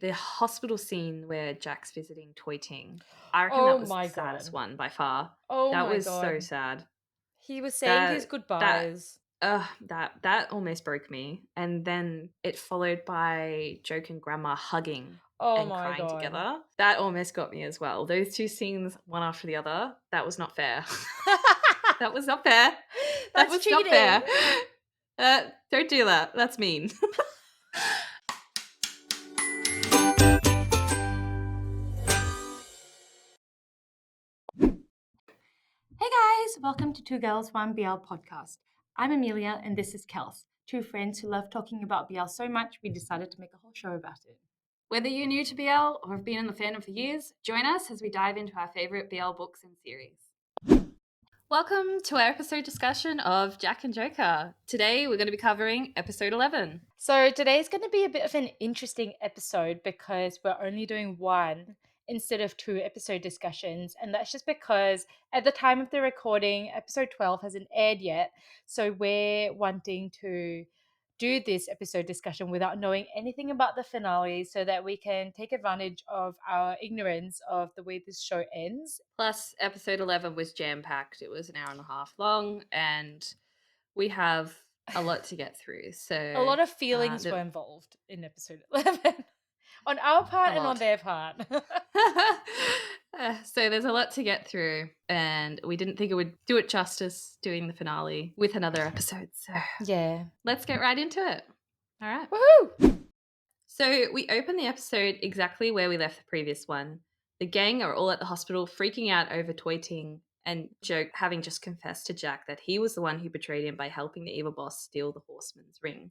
The hospital scene where Jack's visiting Toy Ting, I reckon Oh that was the my saddest god. one by far. Oh That my was so god. sad. He was saying his That that goodbyes. that almost broke me. And then it followed by Joke and Grandma hugging Oh and my crying god. together. That almost got me as well. Those two scenes, one after the other, that was not fair. That was not fair. That That's was not cheating. fair. Don't do that. That's mean. Hey guys, welcome to Two Girls, One BL podcast. I'm Amelia and this is Kels, two friends who love talking about BL so much we decided to make a whole show about it. Whether you're new to BL or have been in the fandom for years, join us as we dive into our favorite BL books and series. Welcome to our episode discussion of Jack and Joker. Today we're going to be covering episode 11. So today's going to be a bit of an interesting episode because we're only doing one instead of two episode discussions. And that's just because at the time of the recording, episode 12 hasn't aired yet. So we're wanting to do this episode discussion without knowing anything about the finale so that we can take advantage of our ignorance of the way this show ends. Plus, episode 11 was jam packed. It was an hour and a half long, and we have a lot to get through. A So, lot of feelings were the, involved in episode 11 on our part a and on lot. their part. So there's a lot to get through, and we didn't think it would do it justice doing the finale with another episode. So Yeah. let's get right into it. All right. Woohoo! So we open the episode exactly where we left the previous one. The gang are all at the hospital freaking out over Toy Ting and Joke having just confessed to Jack that he was the one who betrayed him by helping the evil boss steal the horseman's ring.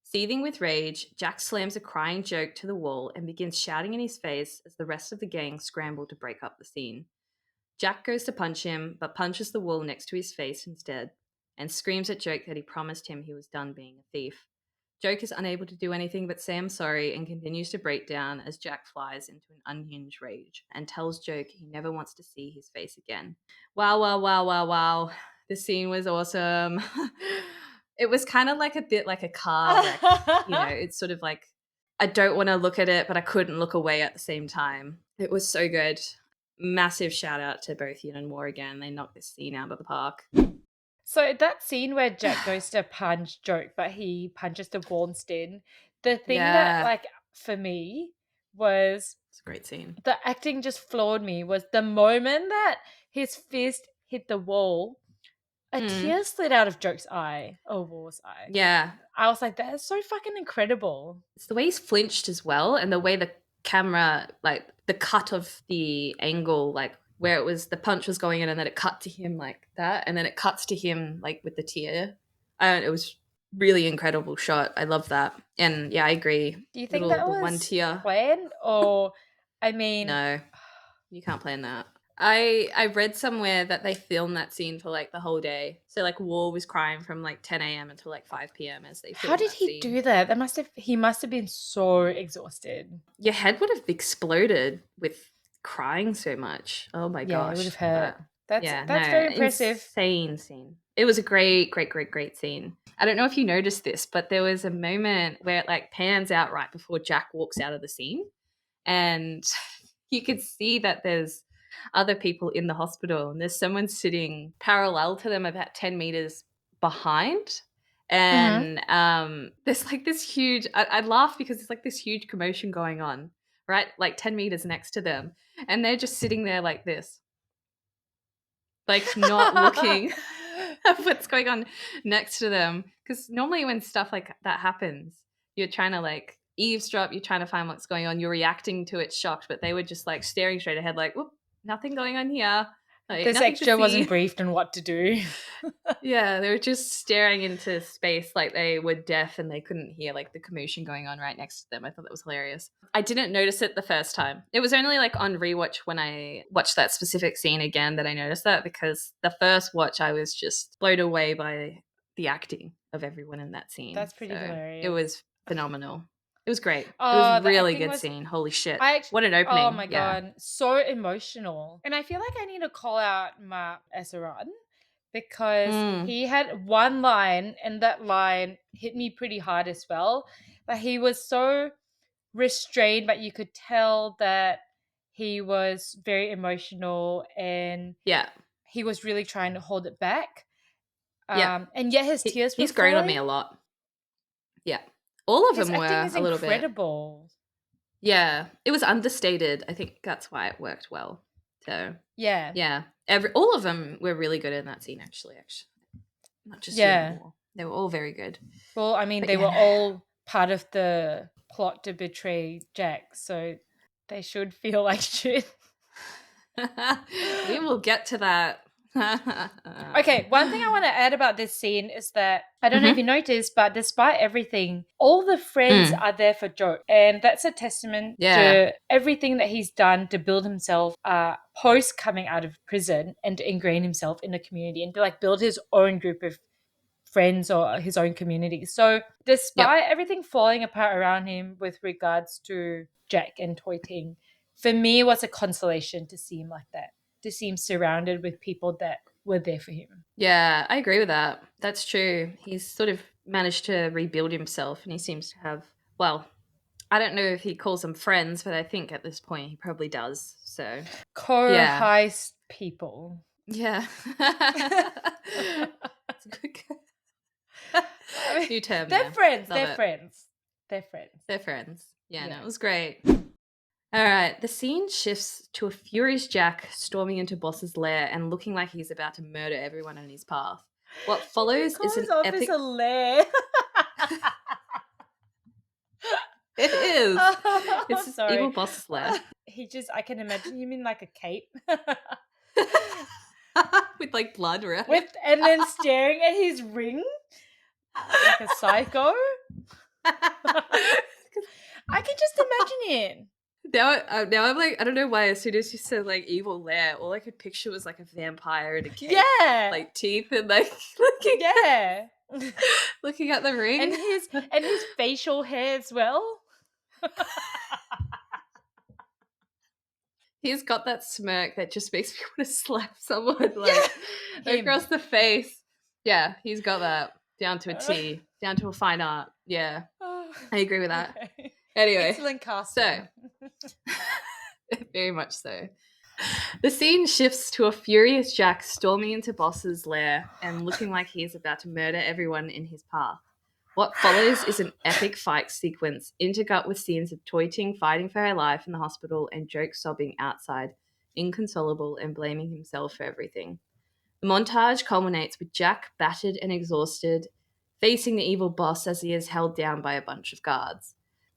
Seething with rage, Jack slams a crying Joke to the wall and begins shouting in his face as the rest of the gang scramble to break up the scene. Jack goes to punch him, but punches the wall next to his face instead, and screams at Joke that he promised him he was done being a thief. Joke is unable to do anything but say I'm sorry and continues to break down as Jack flies into an unhinged rage and tells Joke he never wants to see his face again. Wow, wow, wow, wow, wow. The scene was awesome. It was kind of like a bit like a car wreck. It's sort of like I don't want to look at it, but I couldn't look away at the same time. It was so good. Massive shout out to both Yin and War again. They knocked this scene out of the park. So that scene where Jack goes to punch Joke, but he punches the wall instead. The thing that, Yeah, for me was it's a great scene. the acting just floored me was the moment that his fist hit the wall, a Mm. tear slid out of Joke's eye, or War's eye. Yeah, I was like, that is so fucking incredible. it's the way he's flinched as well, and the way the camera, like the cut of the angle, like where it was the punch was going in, and then it cut to him like that, and then it cuts to him like with the tear. It was really incredible shot. I love that, and yeah, I agree. Do you think Little that the one was tear. planned? Or, I mean, No, you can't plan that. I read somewhere that they filmed that scene for like the whole day. So like War was crying from like 10 a.m. until like 5 p.m. as they how filmed did that he scene. do that? He must have been so exhausted. Your head would have exploded with crying so much. Oh my Yeah, it would have gosh. hurt. That's Yeah, that's no, very impressive. insane scene. It was a great, great, great, great scene. I don't know if you noticed this, but there was a moment where it like pans out right before Jack walks out of the scene. And you could see that there's other people in the hospital and there's someone sitting parallel to them about 10 meters behind. Mhm. And there's like this huge, I laugh because there's like this huge commotion going on, right? Like 10 meters next to them. And they're just sitting there like this, like not looking at what's going on next to them. Because normally when stuff like that happens, you're trying to like eavesdrop, you're trying to find what's going on, you're reacting to it shocked, but they were just like staring straight ahead, like, whoop, nothing going on here, like This nothing to extra wasn't see. briefed on what to do. Yeah, they were just staring into space like they were deaf and they couldn't hear like the commotion going on right next to them. I thought that was hilarious. I didn't notice it the first time. It was only like on rewatch when I watched that specific scene again that I noticed that, because the first watch I was just blown away by the acting of everyone in that scene. That's pretty So it hilarious. was phenomenal. It was great. It was Oh, the really acting good was scene. Holy shit. I act- What an oh opening. my Yeah. god, so emotional. And I feel like I need to call out Mark Esseran because Mm. he had one line and that line hit me pretty hard as well. But he was so restrained, but you could tell that he was very emotional and Yeah. he was really trying to hold it back. Yeah. And yet his tears were He's grown on me flowing. a lot. Yeah. All of His them acting were is a little bit. incredible. Yeah. It was understated. I think that's why it worked well. So, Yeah. yeah. All of them were really good in that scene, actually. Not just Yeah. YinWar. They were all very good. Well, I mean, But they yeah, were no. all part of the plot to betray Jack, so they should feel like shit. We will get to that. Okay, one thing I want to add about this scene is that I don't know if Mhm. you noticed, but despite everything, all the friends Mm. are there for Joke. And that's a testament Yeah. to everything that he's done to build himself post coming out of prison and to ingrain himself in the community and to like build his own group of friends or his own community. So, Yep. despite everything falling apart around him with regards to Jack and Toy Ting, for me, it was a consolation to see him like that, to see him surrounded with people that were there for him. Yeah, I agree with that. That's true. He's sort of managed to rebuild himself and he seems to have, well, I don't know if he calls them friends, but I think at this point he probably does. So, Co yeah. heist people. Yeah. It's a good I mean, new term they're there. friends. Love They're it. friends. They're friends. They're friends. Yeah, no, Yeah. it was great. All right, the scene shifts to a furious Jack storming into Boss's lair and looking like he's about to murder everyone in his path. What You follows can call is his an office a epic. lair. It is. Oh, It's sorry. evil Boss's lair I can imagine you mean like a cape. with like blood around With, it. and then staring at his ring like a psycho. I can just imagine it. Now I'm like, I don't know why. As soon as you said like evil lair, all I could picture was like a vampire in a cape, Yeah. like teeth, and like Yeah. looking at the ring. And his facial hair as well. He's got that smirk that just makes me want to slap someone Yeah. like Him. across the face. Yeah, he's got that down to a T, down to a fine art. Yeah, I agree with that. Okay. Anyway, Excellent so casting. very much so. The scene shifts to a furious Jack storming into Boss's lair and looking like he is about to murder everyone in his path. What follows is an epic fight sequence, intercut with scenes of Toy Ting fighting for her life in the hospital and Joke sobbing outside, inconsolable and blaming himself for everything. The montage culminates with Jack, battered and exhausted, facing the evil boss as he is held down by a bunch of guards.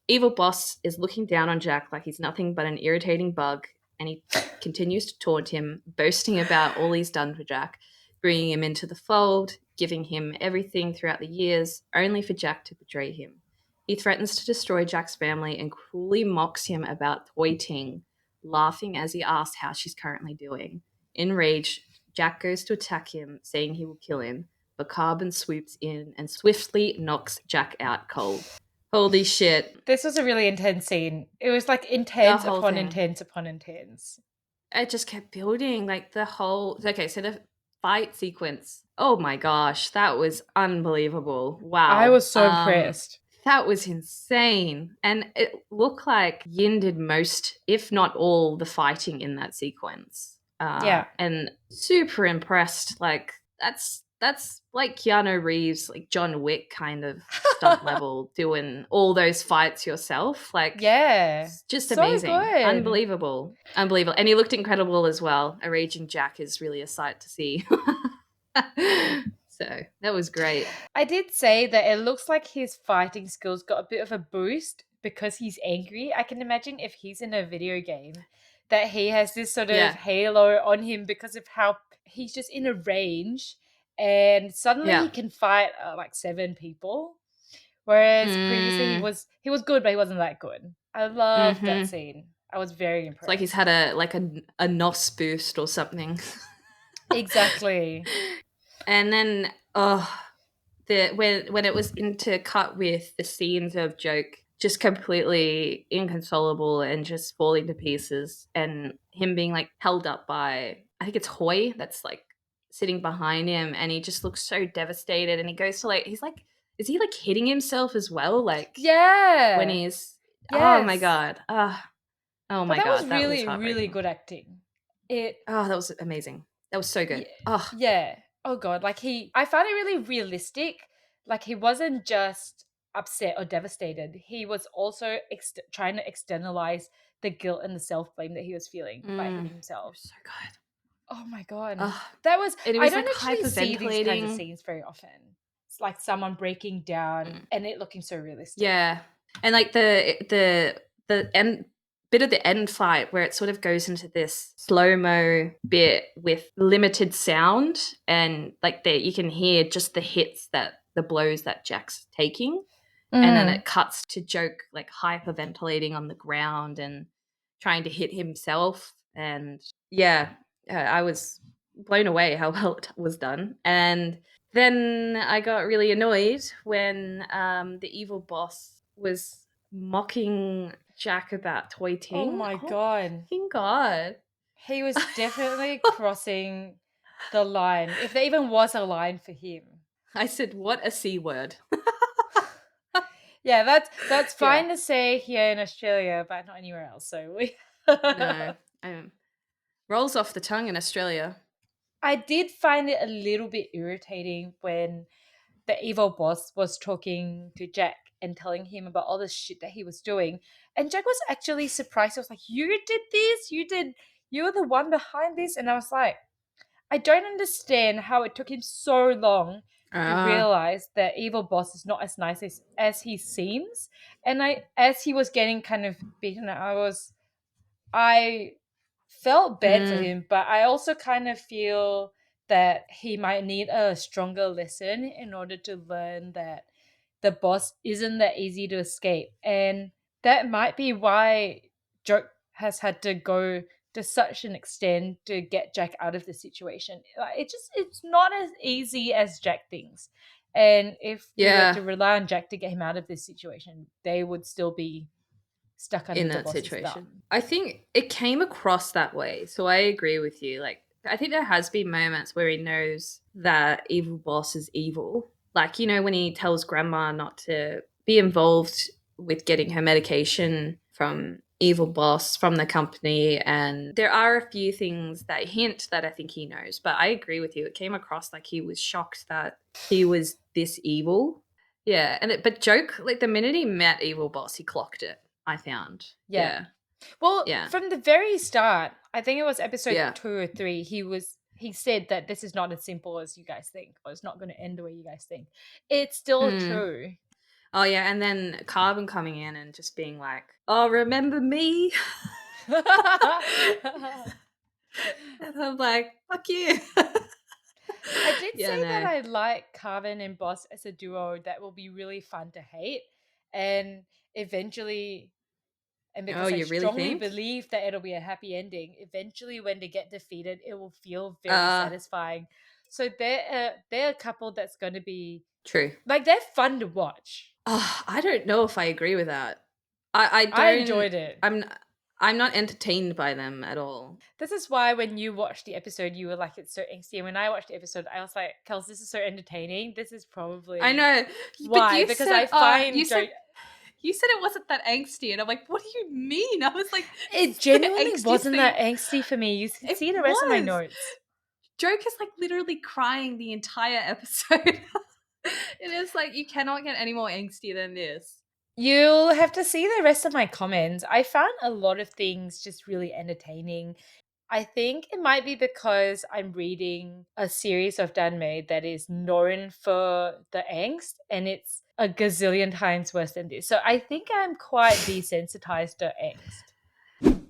Evil boss is looking down on Jack like he's nothing but an irritating bug, and he continues to taunt him, boasting about all he's done for Jack, bringing him into the fold, giving him everything throughout the years, only for Jack to betray him. He threatens to destroy Jack's family and cruelly mocks him about Toy Ting, laughing as he asks how she's currently doing. Enraged, Jack goes to attack him, saying he will kill him, but Carbon swoops in and swiftly knocks Jack out cold. Holy shit. This was a really intense scene. It was like The intense whole upon thing. intense upon intense. It just kept building, like the whole. Okay, so the fight sequence. Oh my gosh, that was unbelievable. I Wow. was so impressed. That was insane. And it looked like Yin did most, if not all, the fighting in that sequence. Yeah. And super impressed. Like that's like Keanu Reeves, like John Wick kind of stunt level, doing all those fights yourself. Like Yeah. it's just So amazing. good. Unbelievable. Unbelievable. And he looked incredible as well. A raging Jack is really a sight to see. So that was great. I did say that it looks like his fighting skills got a bit of a boost because he's angry. I can imagine if he's in a video game that he has this sort of Yeah. halo on him because of how he's just in a range and suddenly he Yeah. can fight like 7 people. Whereas previously he was good, but he wasn't that good. I loved that scene. I was very impressed. It's like he's had a NOS boost or something. Exactly. And then when it was intercut with the scenes of Joke just completely inconsolable and just falling to pieces, and him being like held up by, I think it's Hoy that's like sitting behind him, and he just looks so devastated, and he goes to like, he's like, is he like hitting himself as well? Like Yeah. when he's Oh my Yes. god. Oh But my that was god, that was really, really heartbreaking. good acting. It Oh, that was amazing. That was so good. Yeah, Oh, yeah. Oh god, like I found it really realistic. Like he wasn't just upset or devastated. He was also trying to externalize the guilt and the self-blame that he was feeling by hitting it himself. was so good. Oh my god. Oh, That was and it I was like don't actually see these kinds of hyperventilating. scenes very often. It's like someone breaking down Mm. and it looking so realistic. Yeah, and like the end bit of the end fight where it sort of goes into this slow mo bit with limited sound, and like you can hear just the hits that the blows that Jack's taking, and then Mm. it cuts to Joke like hyperventilating on the ground and trying to hit himself, and yeah, I was blown away how well it was done. And then I got really annoyed when the evil boss was mocking Jack about Oh tweeting. my Oh god. fucking god. He was definitely crossing the line. If there even was a line for him. I said, what a C word. Yeah, that's Yeah. fine to say here in Australia, but not anywhere else. So we No. Rolls off the tongue in Australia. I did find it a little bit irritating when the evil boss was talking to Jack and telling him about all the shit that he was doing. And Jack was actually surprised. He was like, "You did this? You were the one behind this?" And I was like, I don't understand how it took him so long to Ah. realize that evil boss is not as nice as he seems. And as he was getting kind of beaten, I felt bad for Mm, him, but I also kind of feel that he might need a stronger lesson in order to learn that the boss isn't that easy to escape. And that might be why Joke has had to go to such an extent to get Jack out of the situation. Like, it's not as easy as Jack thinks. And if he were yeah. to rely on Jack to get him out of this situation, they would still be stuck under In the that boss's situation. thumb. I think it came across that way. So I agree with you. Like, I think there has been moments where he knows that evil boss is evil. Like, when he tells grandma not to be involved with getting her medication from evil boss from the company, and there are a few things that hint that I think he knows. But I agree with you. It came across like he was shocked that he was this evil. Yeah, but Joke, like the minute he met evil boss, he clocked it. I found. Yeah. Yeah. Well, Yeah. from the very start, I think it was episode Yeah. 2 or 3, he said that this is not as simple as you guys think, or it's not going to end the way you guys think. It's still Mm. true. Oh yeah, and then Carbon coming in and just being like, "Oh, remember me?" And I'm like, "Fuck you." I did Yeah, say that no. I like Carvin and Boss as a duo that will be really fun to hate. And eventually, and Oh, because I you really strongly think? believe that it'll be a happy ending, eventually when they get defeated, it will feel very Uh, satisfying. So they're a couple that's going to be True. like they're fun to watch. Oh, I don't know if I agree with that. I I don't. enjoyed it. I'm not entertained by them at all. This is why when you watched the episode, you were like, it's so angsty. And when I watched the episode, I was like, Kels, this is so entertaining. This is I probably know, but why. you Because I said, find Joe you said it wasn't that angsty, and I'm like, what do you mean? I was like, this it is the genuinely angstiest wasn't thing. that angsty for me. You can It see the rest of my was. notes. Joke is like literally crying the entire episode. It is like you cannot get any more angsty than this. You'll have to see the rest of my comments. I found a lot of things just really entertaining. I think it might be because I'm reading a series of Danmei that is known for the angst, and it's a gazillion times worse than this. So I think I'm quite desensitized to angst.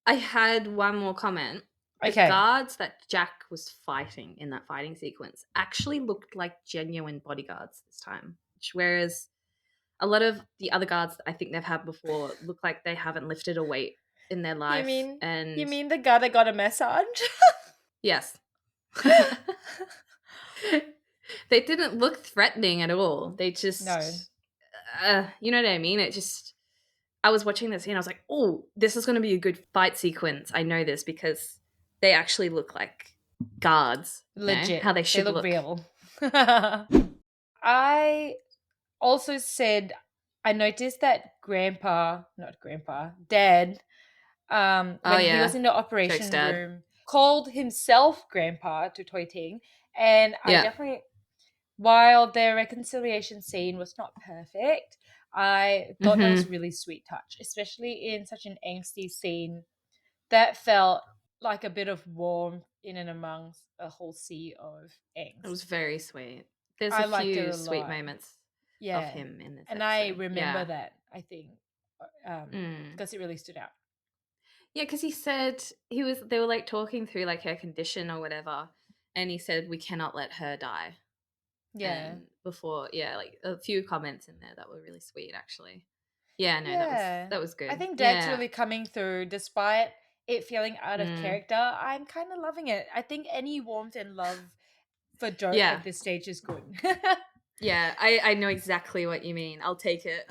I had one more comment. The Okay. guards that Jack was fighting in that fighting sequence actually looked like genuine bodyguards this time. Whereas a lot of the other guards that I think they've had before look like they haven't lifted a weight in their You life. mean you And mean the guy that got a massage? yes. They didn't look threatening at all. They No. just, you know what I mean? It just, I was watching this scene. I was like, oh, this is going to be a good fight sequence. I know this because they actually look like guards, how Legit. they They should look look. real. I also said I noticed that Dad, Oh when he was yeah, in the Joke's operation dad. room, called himself Grandpa to Toy Ting. And I Yeah. definitely, while their reconciliation scene was not perfect, I thought that was Mm-hmm. really sweet touch, especially in such an angsty scene that felt like a bit of warmth in and amongst a whole sea of It was angst. very sweet. There's a I liked it few a sweet lot. moments of Yeah. him in this And I episode. remember Yeah. that, I think, Mm. because it really stood out. Yeah, because he said they were like talking through like her condition or whatever, and he said we cannot let her die. Yeah. And before, yeah, like a few comments in there that were really sweet actually. Yeah, no, Yeah. that was I good. think Dad's Yeah. really coming through despite it feeling out of Mm. character. I'm kind of loving it. I think any warmth and love for Joke Yeah. at this stage is good. Yeah, I know exactly what you mean. I'll take it.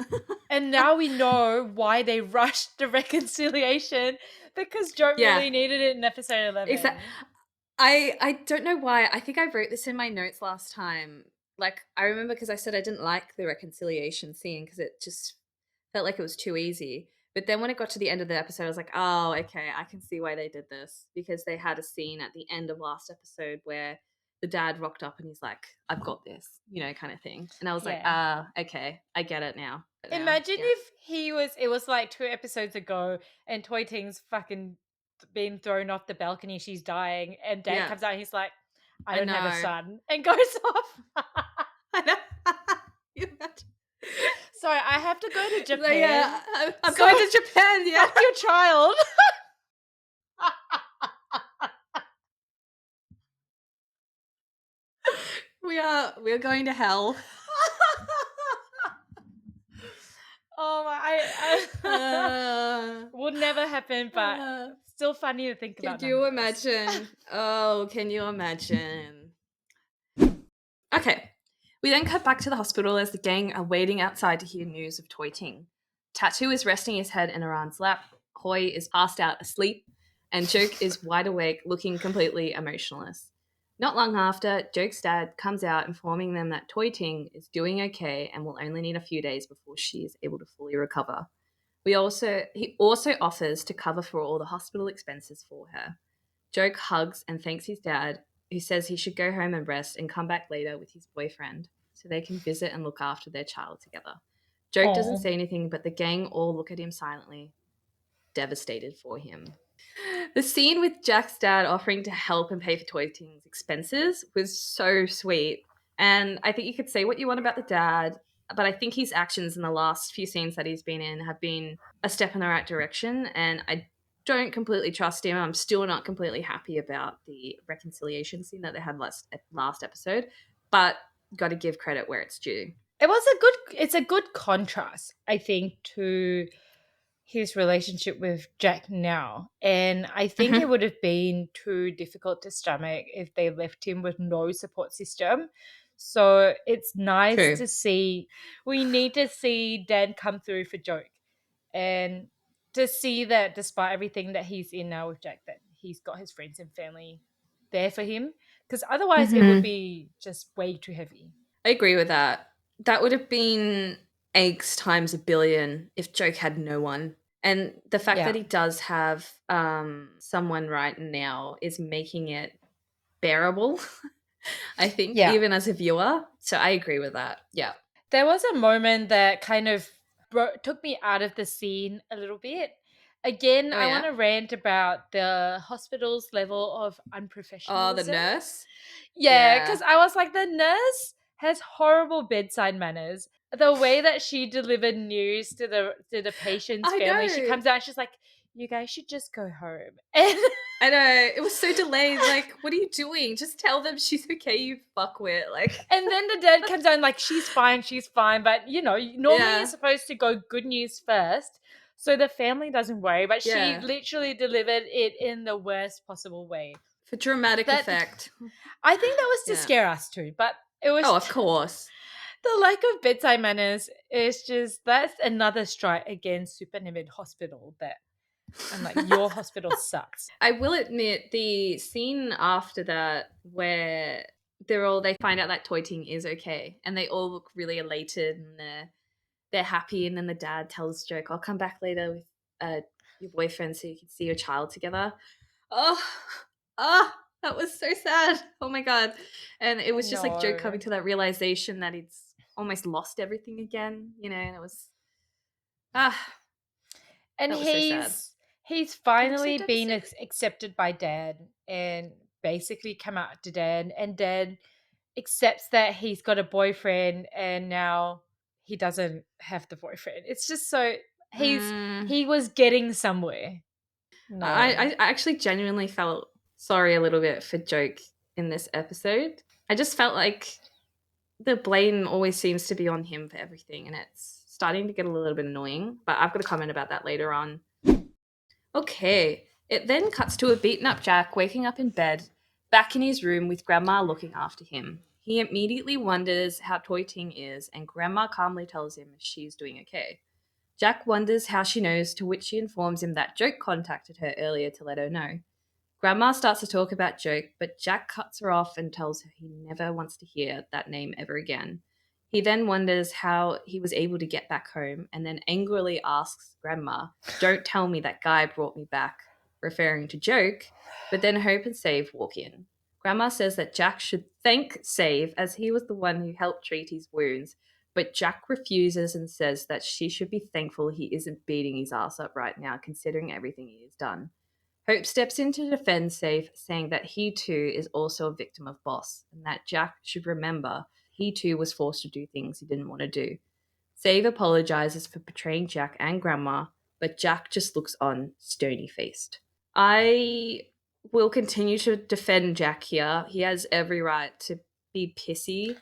And now we know why they rushed the reconciliation because Joke Yeah. really needed it in episode Exactly. 11. I don't know why. I think I wrote this in my notes last time. Like I remember because I said I didn't like the reconciliation scene because it just felt like it was too easy. But then when it got to the end of the episode, I was like, oh, okay, I can see why they did this because they had a scene at the end of last episode where the dad rocked up and he's like, I've got this, kind of thing. And I was like, Yeah. ah, okay, I get it now. Imagine Yeah. if it was like 2 episodes ago and Toy Ting's fucking being thrown off the balcony, she's dying, and Dad Yeah. comes out and he's like, I I don't have a know. son, and goes off. I know. You imagine? Sorry, I have to go to So yeah, Japan. I'm So going to Japan. Yeah, fuck your child. we're going to hell. Oh my, Uh, would never happen, but uh, still funny to think can about you nonetheless. imagine? Oh, can you imagine? Okay, we then cut back to the hospital as the gang are waiting outside to hear news of Toy Ting. Tattoo is resting his head in Iran's lap. Hoi is passed out asleep, and Joke is wide awake, looking completely emotionless. Not long after, Joke's dad comes out informing them that Toy Ting is doing okay and will only need a few days before she is able to fully recover. He also offers to cover for all the hospital expenses for her. Joke hugs and thanks his dad, who says he should go home and rest and come back later with his boyfriend so they can visit and look after their child together. Joke doesn't Oh. say anything, but the gang all look at him silently, devastated for him. The scene with Jack's dad offering to help and pay for Toy Ting's expenses was so sweet. And I think you could say what you want about the dad, but I think his actions in the last few scenes that he's been in have been a step in the right direction. And I don't completely trust him. I'm still not completely happy about the reconciliation scene that they had last episode, but got to give credit where it's due. It's a good contrast, I think, to his relationship with Jack now. And I think it Mhm. would have been too difficult to stomach if they left him with no support system. So it's nice True. to see, we need to see Dad come through for Joke. And to see that despite everything that he's in now with Jack, that he's got his friends and family there for him. Because otherwise it would Mhm. be just way too heavy. I agree with that. That would have been eggs times a billion if Joke had no one. And the fact that Yeah. he does have someone right now is making it bearable, I think, Yeah. even as a viewer. So I agree with that. Yeah. There was a moment that kind of took me out of the scene a little bit. Again, Oh, I want yeah? to rant about the hospital's level of Oh, the unprofessionalism. nurse? Yeah, because Yeah. I was like, the nurse has horrible bedside manners. The way that she delivered news to the patient's I family, she know. comes out and she's like, "You guys should just go home." And I know. It was so delayed. Like, what are you doing? Just tell them she's okay, you fuckwit. Like, and then the dad comes out and like, she's fine. But normally you're yeah. supposed to go good news first. So the family doesn't worry, but she Yeah. literally delivered it in the worst possible way. For dramatic That effect. I think that was to Yeah. scare us too, but it was Oh, of course. the lack of bedside manners is just that's another strike against Supernamed Hospital that I'm like, your hospital sucks. I will admit the scene after that where they find out that Toy Ting is okay and they all look really elated and they're they're happy, and then the dad tells Joke, "I'll come back later with your boyfriend so you can see your child together." Oh, ah, that was so sad. Oh my god. And it I was just like Joke coming know. to that realization that he's almost lost everything again, and it was ah, And that was so sad. he's But also finally been devastating. accepted by Dad and basically come out to Dad, and Dad accepts that he's got a boyfriend and now he doesn't have the boyfriend. It's just so Mm, he was getting somewhere. No. I actually genuinely felt sorry a little bit for Joke in this episode. I just felt like the blame always seems to be on him for everything, and it's starting to get a little bit annoying. But I've got a comment about that later on. Okay, it then cuts to a beaten up Jack waking up in bed, back in his room with Grandma looking after him. He immediately wonders how Toy Ting is, and Grandma calmly tells him she's doing okay. Jack wonders how she knows, to which she informs him that Joke contacted her earlier to let her know. Grandma starts to talk about Joke, but Jack cuts her off and tells her he never wants to hear that name ever again. He then wonders how he was able to get back home and then angrily asks Grandma, "Don't tell me that guy brought me back," referring to Joke, but then Hope and Save walk in. Grandma says that Jack should thank Save as he was the one who helped treat his wounds, but Jack refuses and says that she should be thankful he isn't beating his ass up right now, considering everything he has done. Hope steps in to defend Safe, saying that he too is also a victim of Boss, and that Jack should remember he too was forced to do things he didn't want to do. Save apologizes for betraying Jack and Grandma, but Jack just looks on, stony faced. I will continue to defend Jack here. He has every right to be pissy with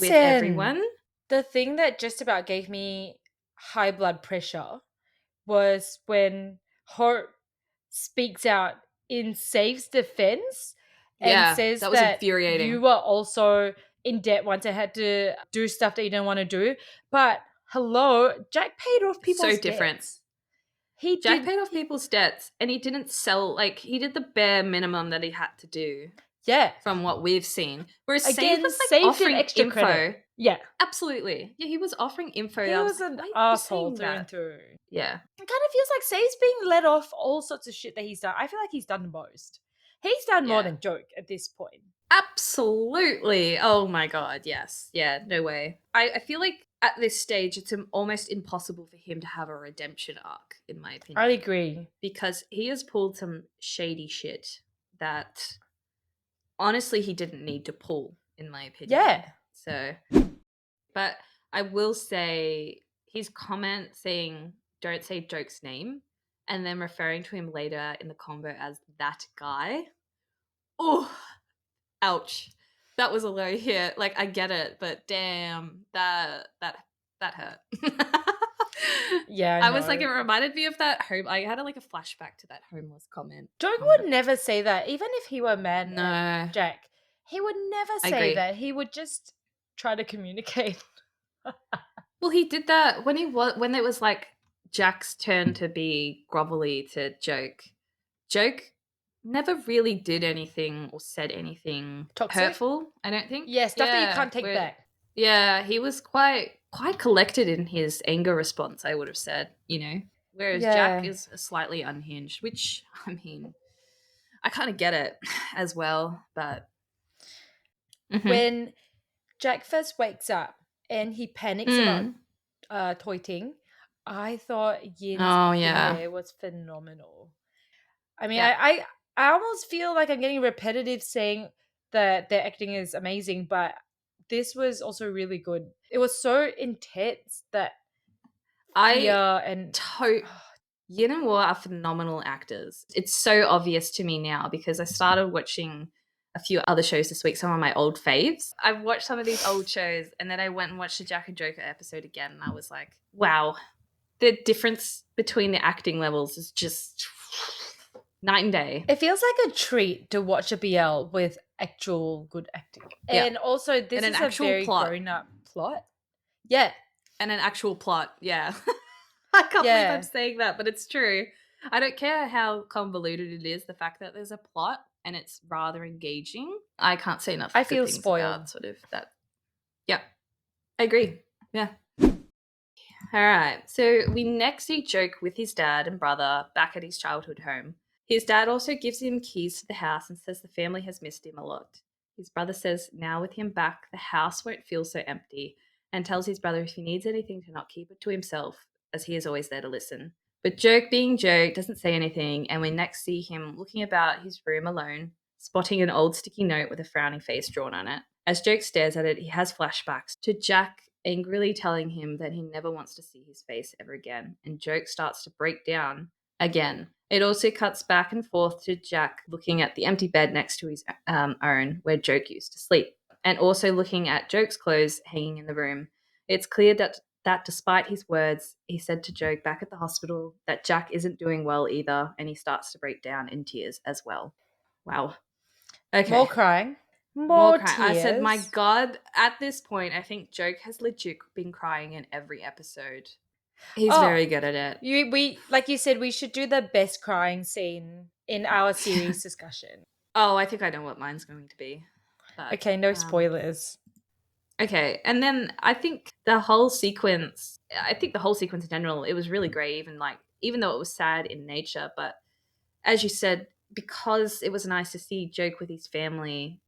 100%. everyone. The thing that just about gave me high blood pressure was when Hope speaks out in Safe's defense and Yeah, says that was that you infuriating. were also in debt once I had to do stuff that you didn't want to do. But hello, Jack paid off So people's different. debts. He Jack did. paid off people's debts and he didn't sell, like, he did the bare minimum that he had to do Yeah. from what we've seen. Whereas Save Again, was like Save did offering extra credit. info. Yeah. Absolutely. Yeah, he was offering info. He I was was like, an why are you asshole saying through and that? through. Yeah. It kind of feels like Save's being let off all sorts of shit that he's done. I feel like he's done the most. He's done more Yeah. than Joke at this point. Absolutely. Oh my god, yes. Yeah, no way. I feel like at this stage it's almost impossible for him to have a redemption arc, in my I opinion. agree. Because he has pulled some shady shit that honestly he didn't need to pull, in my opinion. Yeah. So, but I will say his comment saying "Don't say Joke's name" and then referring to him later in the convo as that guy. Oh, ouch! That was a low hit. Like, I get it, but damn, that hurt. Yeah, I I was like, it know. reminded me of that home. I had like a flashback to that homeless comment. Joke comment. would never say that. Even if he were mad at No, Jack, he would never I say agree. that. He would just try to communicate. Well, he did that when when it was like Jack's turn to be grovelly to Joke. Joke never really did anything or said anything Toxic? hurtful, I don't think. Yeah, stuff that you can't take back. Yeah, he was quite collected in his anger response, I would have said. Whereas Jack Yeah. is slightly unhinged, which I mean, I kind of get it as well, but mhm. When Jack first wakes up and he panics about Mm. Toy Ting, I thought Yin's Oh acting yeah. there was phenomenal. I mean, Yeah. I almost feel like I'm getting repetitive saying that their acting is amazing, but this was also really good. It was so intense that fear I and to Yin and War are phenomenal actors. It's so obvious to me now because I started watching a few other shows this week, some of my old faves. I've watched some of these old shows and then I went and watched the Jack and Joker episode again and I was like, wow, the difference between the acting levels is just night and day. it feels like a treat to watch a BL with actual good acting. Yeah. And also this And an is a actual very plot. grown up plot. Yeah. And an actual plot, yeah. I can't believe I'm Yeah. saying that, but it's true. I don't care how convoluted it is, the fact that there's a plot and it's rather engaging. I can't say enough I good feel things spoiled. about sort of that. Yeah, I agree. Yeah. All right. So we next see Joke with his dad and brother back at his childhood home. His dad also gives him keys to the house and says the family has missed him a lot. His brother says now with him back, the house won't feel so empty and tells his brother if he needs anything to not keep it to himself, as he is always there to listen. But Joke, being Joke, doesn't say anything, and we next see him looking about his room alone, spotting an old sticky note with a frowning face drawn on it. As Joke stares at it, he has flashbacks to Jack angrily telling him that he never wants to see his face ever again, and Joke starts to break down again. It also cuts back and forth to Jack looking at the empty bed next to his own, where Joke used to sleep, and also looking at Joke's clothes hanging in the room. It's clear that despite his words, he said to Joke back at the hospital that Jack isn't doing well either, and he starts to break down in tears as well. Wow. More Okay. crying, More more crying. I said, my tears. God, at this point, I think Joke has legit been crying in every episode. He's Oh, very good at it. we like you said, we should do the best crying scene in our series discussion. Oh, I think I know what mine's going to be. But Okay, no spoilers. okay. And then I think the whole sequence in general, it was really great, even though it was sad in nature, but as you said, because it was nice to see Joke with his family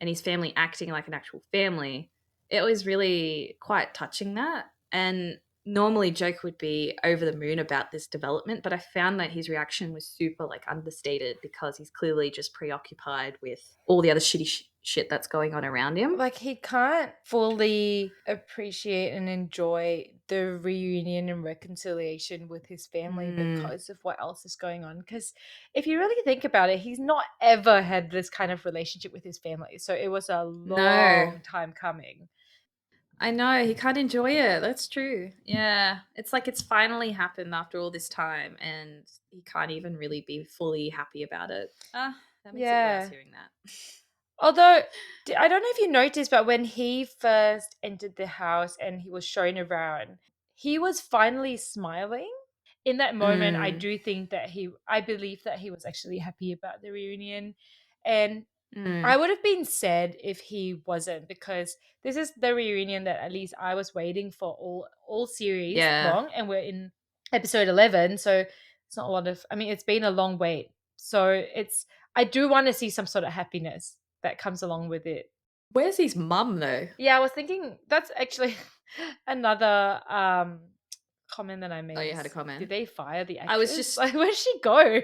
and his family acting like an actual family, it was really quite touching that. And normally Joke would be over the moon about this development, but I found that his reaction was super understated because he's clearly just preoccupied with all the other shitty shit that's going on around him. Like he can't fully appreciate and enjoy the reunion and reconciliation with his family Mm, because of what else is going on. Because if you really think about it, he's not ever had this kind of relationship with his family. So it was a no. long time coming. I know, he can't enjoy it. That's true. Yeah. It's like it's finally happened after all this time and he can't even really be fully happy about it. Ah, that makes it worse Yeah. hearing that. Although, I don't know if you noticed, but when he first entered the house and he was shown around, he was finally smiling. In that moment, I Mm. do think that I believe that he was actually happy about the reunion. And I Mm. would have been sad if he wasn't, because this is the reunion that at least I was waiting for all series Yeah. long, and we're in episode 11, so it's not a lot of, I mean, it's been a long wait. So it's I do want to see some sort of happiness that comes along with it. Where's his mum though? Yeah, I was thinking that's actually another comment that I Oh, you had a missed. Did comment. they fire the I was actress? just Like, where'd she go?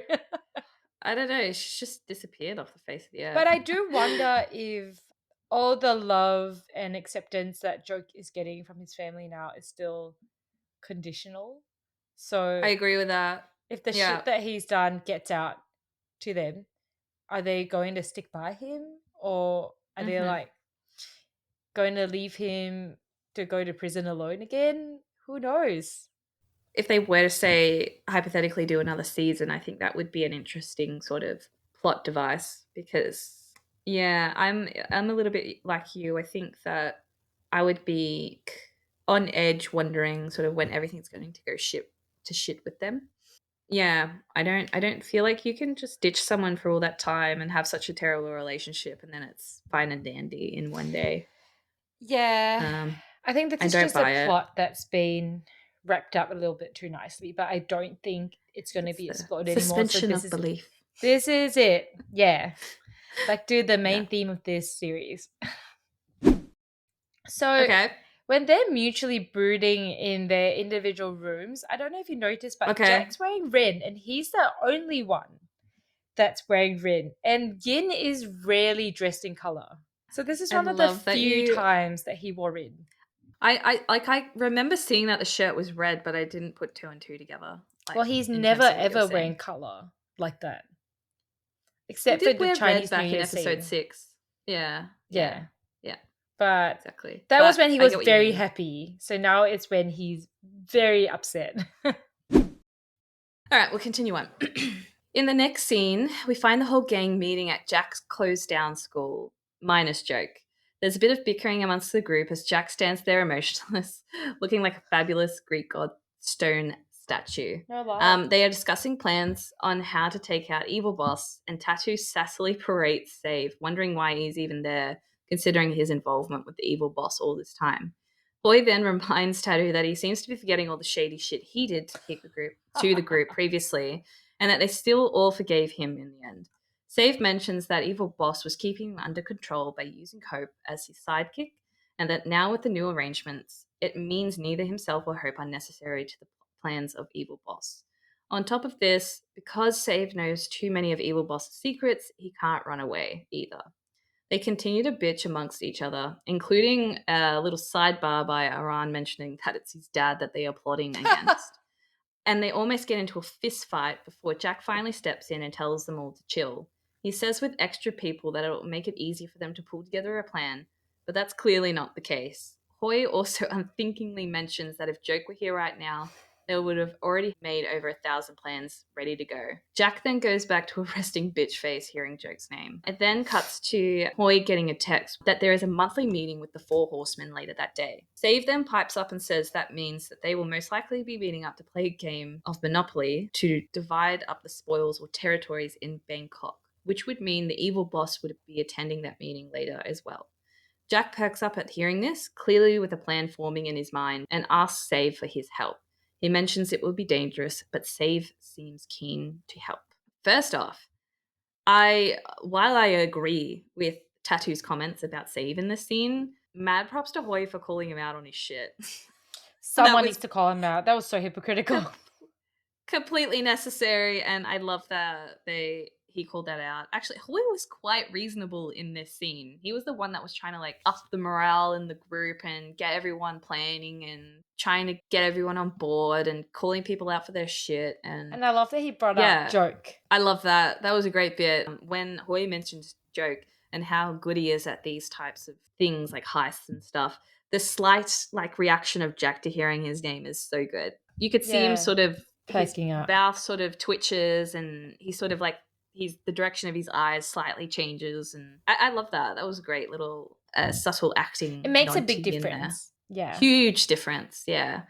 I don't know, she's just disappeared off the face of the But earth. I do wonder if all the love and acceptance that Joke is getting from his family now is still conditional. I So agree with that. if the Yeah. shit that he's done gets out to them, are they going to stick by him, or are they Mhm. like going to leave him to go to prison alone again? Who knows? If they were to say hypothetically do another season, I think that would be an interesting sort of plot device because yeah, I'm a little bit like you. I think that I would be on edge wondering sort of when everything's going to go shit with them. Yeah, I don't feel like you can just ditch someone for all that time and have such a terrible relationship and then it's fine and dandy in one day. Yeah, Um I think this I is don't just a buy it. plot that's been wrapped up a little bit too nicely, but I don't think it's going to It's be the explored anymore. So suspension of belief. this is it. Yeah, like do the Yeah. main theme of this series. So Okay. when they're mutually brooding in their individual rooms, I don't know if you noticed, but Okay. Jack's wearing red, and he's the only one that's wearing red. And Yin is rarely dressed in color. So this is I one of the love that few you times that he wore red. I remember seeing that the shirt was red, but I didn't put two and two together, Well, like he's in never terms of what you're ever wearing saying. color like that, He except for did the wear red Chinese New back in Year episode scene. 6. Yeah, yeah, Yeah. yeah, But exactly. that was But when he I was get what you very mean. happy. So now it's when he's very upset. All right, we'll continue on. In the next scene, we find the whole gang meeting at Jack's closed down school, minus Joke. There's a bit of bickering amongst the group as Jack stands there emotionless, looking like a fabulous Greek god stone statue. No lie. They are discussing plans on how to take out Evil Boss, and Tattoo sassily parates Save, wondering why he's even there, considering his involvement with the Evil Boss all this time. Hoy then reminds Tattoo that he seems to be forgetting all the shady shit he did to the group previously, and that they still all forgave him in the end. Save mentions that evil boss was keeping him under control by using Hope as his sidekick, and that now with the new arrangements, it means neither himself or Hope are necessary to the plans of evil boss. On top of this, because Save knows too many of evil boss's secrets, he can't run away either. They continue to bitch amongst each other, including a little sidebar by Aran mentioning that it's his dad that they are plotting against. And they almost get into a fist fight before Jack finally steps in and tells them all to chill. He says with extra people that it'll make it easier for them to pull together a plan, but that's clearly not the case. Hoy also unthinkingly mentions that if Joke were here right now, they would have already made over 1,000 plans ready to go. Jack then goes back to a resting bitch face hearing Joke's name. It then cuts to Hoy getting a text that there is a monthly meeting with the Four Horsemen later that day. Save then pipes up and says that means that they will most likely be meeting up to play a game of Monopoly to divide up the spoils or territories in Bangkok, which would mean the evil boss would be attending that meeting later as well. Jack perks up at hearing this, clearly with a plan forming in his mind, and asks Save for his help. He mentions it will be dangerous, but Save seems keen to help. First off, while I agree with Tattoo's comments about Save in this scene, mad props to Hoy for calling him out on his shit. Someone was needs to call him out. That was so hypocritical. completely necessary, and I love that he called that out. Actually, Hoy was quite reasonable in this scene. He was the one that was trying to like up the morale in the group and get everyone planning and trying to get everyone on board and calling people out for their shit. And And I love that he brought up yeah, Joke. I love that. That was a great bit. When Hoy mentioned Joke and how good he is at these types of things like heists and stuff, the slight like reaction of Jack to hearing his name is so good. You could see him Yeah. sort of his Perking up. mouth sort of twitches and he sort of like the direction of his eyes slightly changes, and I love that. That was a great little subtle acting It makes a nod to big me in there. difference. Yeah. Huge difference, yeah.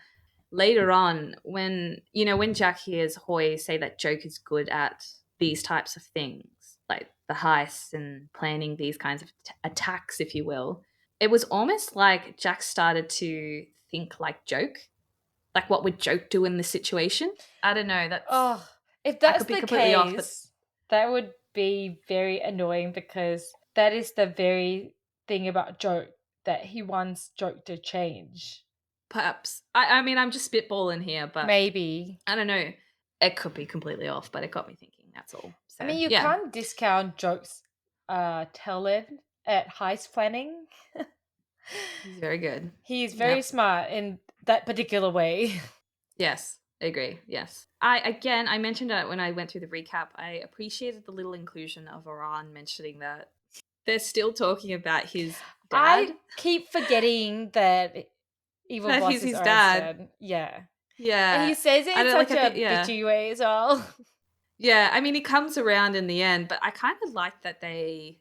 Later on, when Jack hears Hoy say that Joke is good at these types of things, like the heists and planning these kinds of attacks, if you will, it was almost like Jack started to think like Joke. Like, what would Joke do in this situation? I don't know. Oh, if I that's could be the completely off, but case, that would be very annoying because that is the very thing about Joke that he wants Joke to change. perhaps. I mean, I'm just spitballing here, but Maybe. I don't know. It could be completely off, but it got me thinking. That's all. I So mean, you yeah, can't discount Joke's talent at heist planning. he's very good. He's very Yep. smart in that particular way. Yes, I agree. Yes. I mentioned it when I went through the recap. I appreciated the little inclusion of Iran mentioning that they're still talking about his I dad. keep forgetting that Evil That Boss he's is his Oren's dad. dad. Yeah. And he Yeah. says it I in don't like such I think a yeah. bitchy way as well. Yeah, I mean he comes around in the end, but I kind of like that they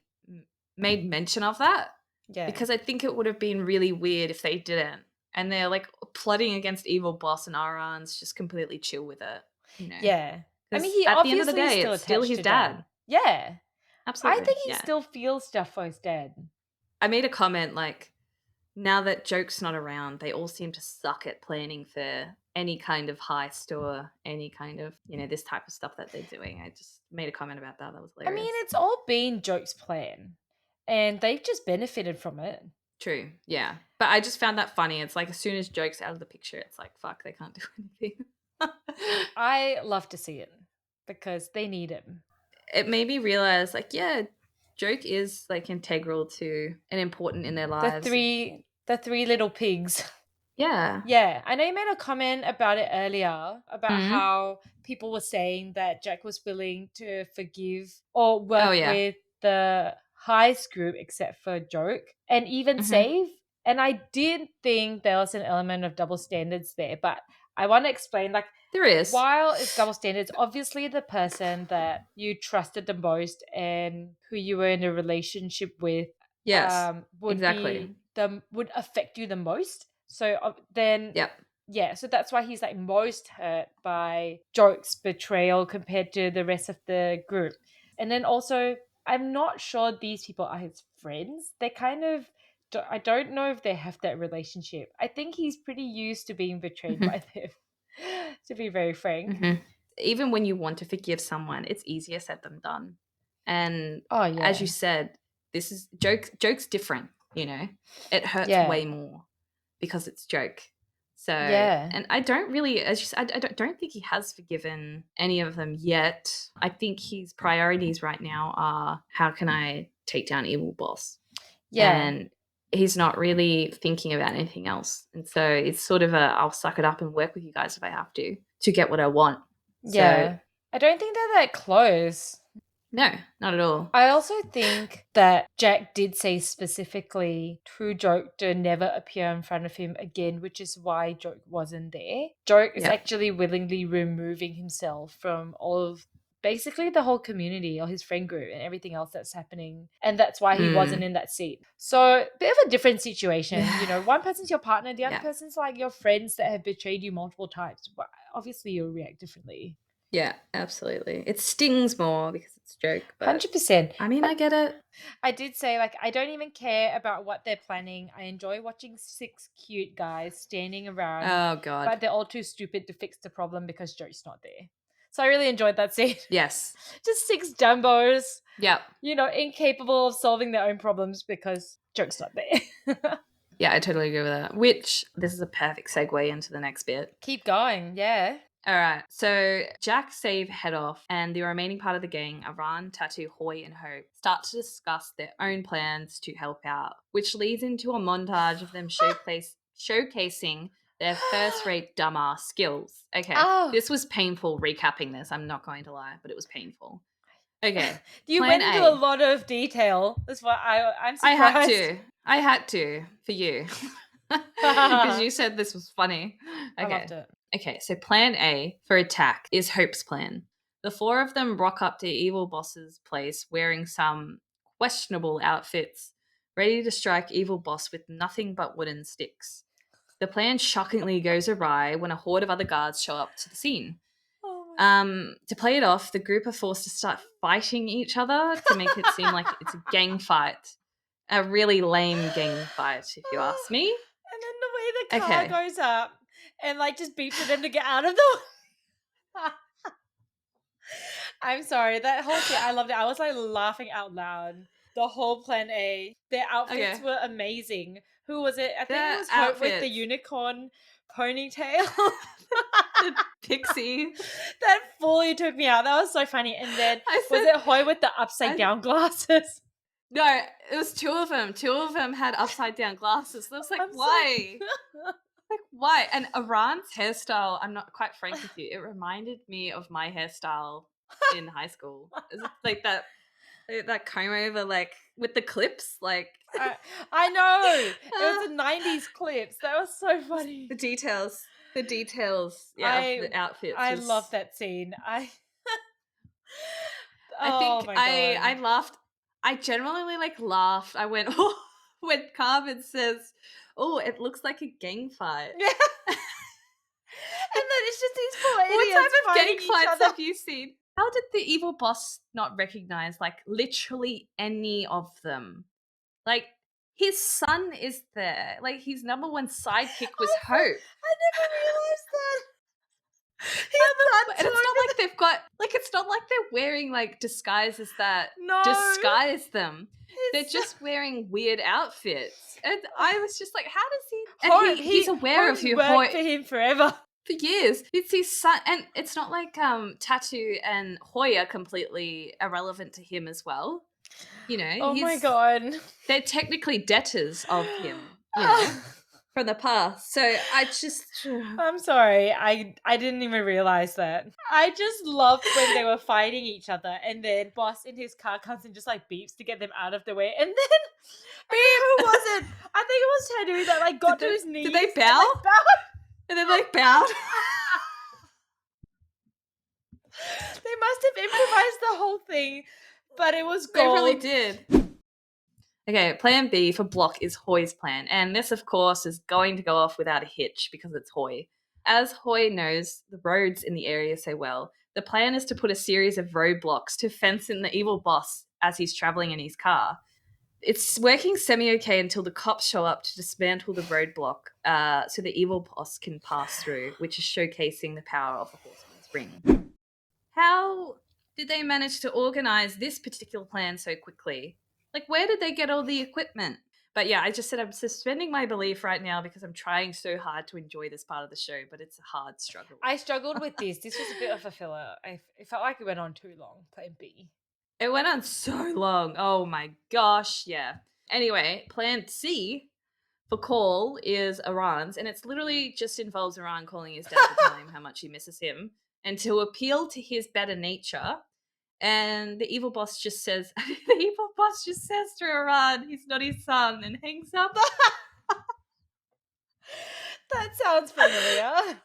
made mention of that Yeah. because I think it would have been really weird if they didn't. And they're like plotting against evil boss and Aran's just completely chill with it, you know. Yeah. I mean, Because he at the end of the obviously is day, still it's still attached his to Dad. dad. Yeah. I Absolutely. think he Yeah. still feels stuff for his dad. I made a comment like, now that Joke's not around, they all seem to suck at planning for any kind of heist or any kind of, this type of stuff that they're doing. I just made a comment about that. That was I mean, hilarious. it's all been Joke's plan, and they've just benefited from it. True. Yeah. But I just found that funny. It's like as soon as Joke's out of the picture, it's like, fuck, they can't do anything. I love to see it because they need him. It made me realize, like, yeah, Joke is like integral to and important in their The lives. three little pigs. Yeah. Yeah, I know you made a comment about it earlier about Hmm. how people were saying that Jack was willing to forgive or Oh, work yeah. with the heist group except for Joke and even Hmm. Save. And I did think there was an element of double standards there, but I want to explain like There is. while it's double standards, obviously the person that you trusted the most and who you were in a relationship with Yes. would Exactly. be the would affect you the most. So then Yep. yeah, so that's why he's like most hurt by Joke's betrayal compared to the rest of the group. And then also I'm not sure these people are his friends. They kind of I don't know if they have that relationship. I think he's pretty used to being betrayed by them, to be very frank. Mhm. Even when you want to forgive someone, it's easier said than done. And Oh, as you yeah. said, this is joke's different, you know. It hurts Yeah. way more because it's joke. So, Yeah. and I don't really, as you said, I don't think he has forgiven any of them yet. I think his priorities right now are how can I take down evil boss, Yeah. and he's not really thinking about anything else. And so it's sort of a I'll suck it up and work with you guys if I have to get what I want. So Yeah. I don't think they're that close. no, not at all. I also think that Jack did say specifically to Joke to never appear in front of him again, which is why Joke wasn't there. Joke is Yep. actually willingly removing himself from all of basically the whole community or his friend group and everything else that's happening. And that's why he wasn't Mm. in that seat. So, bit of a different situation. Yeah. You know, one person's your partner, the other Yeah. person's like your friends that have betrayed you multiple times. Well, obviously, you'll react differently. Yeah, absolutely. It stings more because it's a joke, but 100%. I mean, I But get it. I did say, like, I don't even care about what they're planning. I enjoy watching six cute guys standing around, Oh god. but they're all too stupid to fix the problem because Joe's not there. So I really enjoyed that scene. Yes. Just six dumbos, Yep. you know, incapable of solving their own problems because Joe's not there. Yeah, I totally agree with that. Which this is a perfect segue into the next bit. Keep going, yeah. All right. So Jack, Save head off, and the remaining part of the gang, Aran, Tattoo, Hoy, and Hope, start to discuss their own plans to help out, which leads into a montage of them showcasing their first-rate dumbass skills. Okay, Oh, this was painful recapping this. I'm not going to lie, but it was painful. Okay, you plan went into a A. lot of detail. That's why I'm I had surprised. to. I had to for you. Because you said this was funny. I Okay. loved it. Okay, so plan A for attack is Hope's plan. The four of them rock up to Evil Boss's place wearing some questionable outfits, ready to strike Evil Boss with nothing but wooden sticks. The plan shockingly goes awry when a horde of other guards show up to the scene. Oh my To play it off, the group are forced to start fighting each other to make it seem like it's a gang fight. A really lame gang fight, if you ask me. And then the way the car Okay. goes up and like just beeps for them to get out of the I'm sorry, that whole scene, I loved it. I was like laughing out loud. The whole plan A. Their outfits Okay. were amazing. Who was it? I think it The was Hope with the outfits. unicorn ponytail. The pixie. That fully took me out. That was so funny. And then I was said it Hoy with the upside down glasses? no. It was two of them. Two of them had upside down glasses. I was like, I'm why? so Like why? And Iran's hairstyle. I'm not quite frank with you. It reminded me of my hairstyle in high school. It's like that comb over, like with the clips, like I know. It was the 90s clips. That was so funny. the details. The details, yeah, of I the outfits I was. love that scene. I Oh think my I god. laughed. I generally like laughed. I went oh when Carmen says, "Oh, it looks like a gang fight." Yeah. And then it's just these poor What idiots type of fighting gang each fights other. have you seen? How did the evil boss not recognize like literally any of them? Like his son is there. Like his number one sidekick was Hope. I never realized that. Yeah, His and son it's not too. like they've got like it's not like they're wearing like disguises that No. disguise them. They're His son. just wearing weird outfits. And I was just like, how does he and Hope he's aware of Hope's who worked Hoy for him forever. for years. It's his son and it's not like Tattoo and Hoy are completely irrelevant to him as well. You know, Oh my he's god. they're technically debtors of him, you know, from the past. So I just I'm sorry. I didn't even realize that. I just loved when they were fighting each other, and then Boss in his car comes and just like beeps to get them out of the way, and then who was it? I think it was Tattoo that like got to his knees. did they and, bow? like, bowed. And then like bowed. They must have improvised the whole thing, but it was They really gold. did. Okay, plan B for Block is Hoy's plan, and this, of course, is going to go off without a hitch because it's Hoy. As Hoy knows the roads in the area so well, the plan is to put a series of roadblocks to fence in the evil boss as he's traveling in his car. It's working semi-okay until the cops show up to dismantle the roadblock so the evil boss can pass through, which is showcasing the power of the Horseman's Ring. How did they manage to organize this particular plan so quickly? Like, where did they get all the equipment? But yeah, I just said I'm suspending my belief right now because I'm trying so hard to enjoy this part of the show, but it's a hard struggle. I struggled with this. This was a bit of a filler. It felt like it went on too long. Plan B. It went on so long. Oh my gosh, yeah. Anyway, plan C for call is Iran's, and it's literally just involves Iran calling his dad to tell him how much he misses him and to appeal to his better nature. And the evil boss just says, to Iran, he's not his son, and hangs up. That sounds familiar.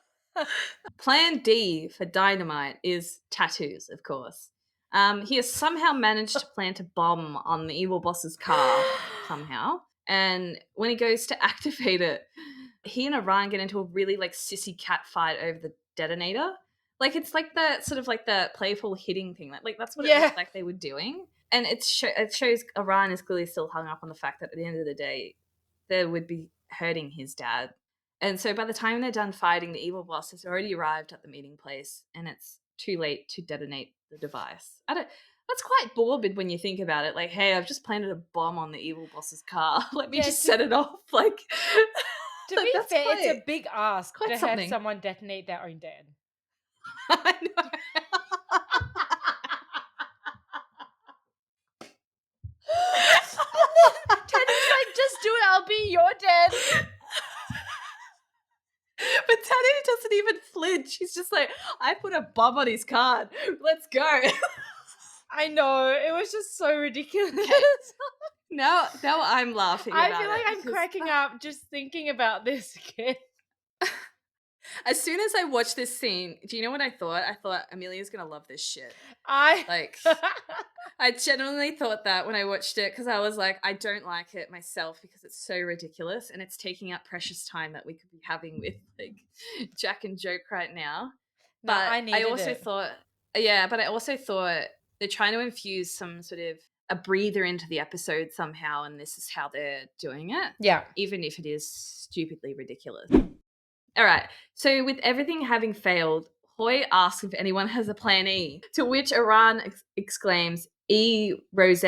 Plan D for Dynamite is tattoos, of course. He has somehow managed to plant a bomb on the evil boss's car, somehow. And when he goes to activate it, he and Iran get into a really like sissy cat fight over the detonator. Like it's like the sort of like the playful hitting thing. Like that's what it Yeah. looked like they were doing. And it shows Iran is clearly still hung up on the fact that at the end of the day, they would be hurting his dad. And so by the time they're done fighting, the evil boss has already arrived at the meeting place, and it's too late to detonate the device. That's quite morbid when you think about it. Like, hey, I've just planted a bomb on the evil boss's car. Let me just set it off. Like, to be fair, it's a big ask quite to something. have someone detonate their own dad. I know. Teddy's like, just do it. I'll be your dad. But Teddy doesn't even flinch. He's just like, I put a bomb on his card. Let's go. I know. It was just so ridiculous. Okay. Now I'm laughing about it. I feel like I'm cracking up just thinking about this again. As soon as I watched this scene, do you know what I thought? I thought Amelia's gonna love this shit. I genuinely thought that when I watched it, because I was like, I don't like it myself because it's so ridiculous and it's taking up precious time that we could be having with like Jack and Joke right now. No, But I needed also it. thought, but I also thought they're trying to infuse some sort of a breather into the episode somehow, and this is how they're doing it. Yeah. Even if it is stupidly ridiculous. All right. So with everything having failed, Hoy asks if anyone has a plan E, to which Iran exclaims, E Rose,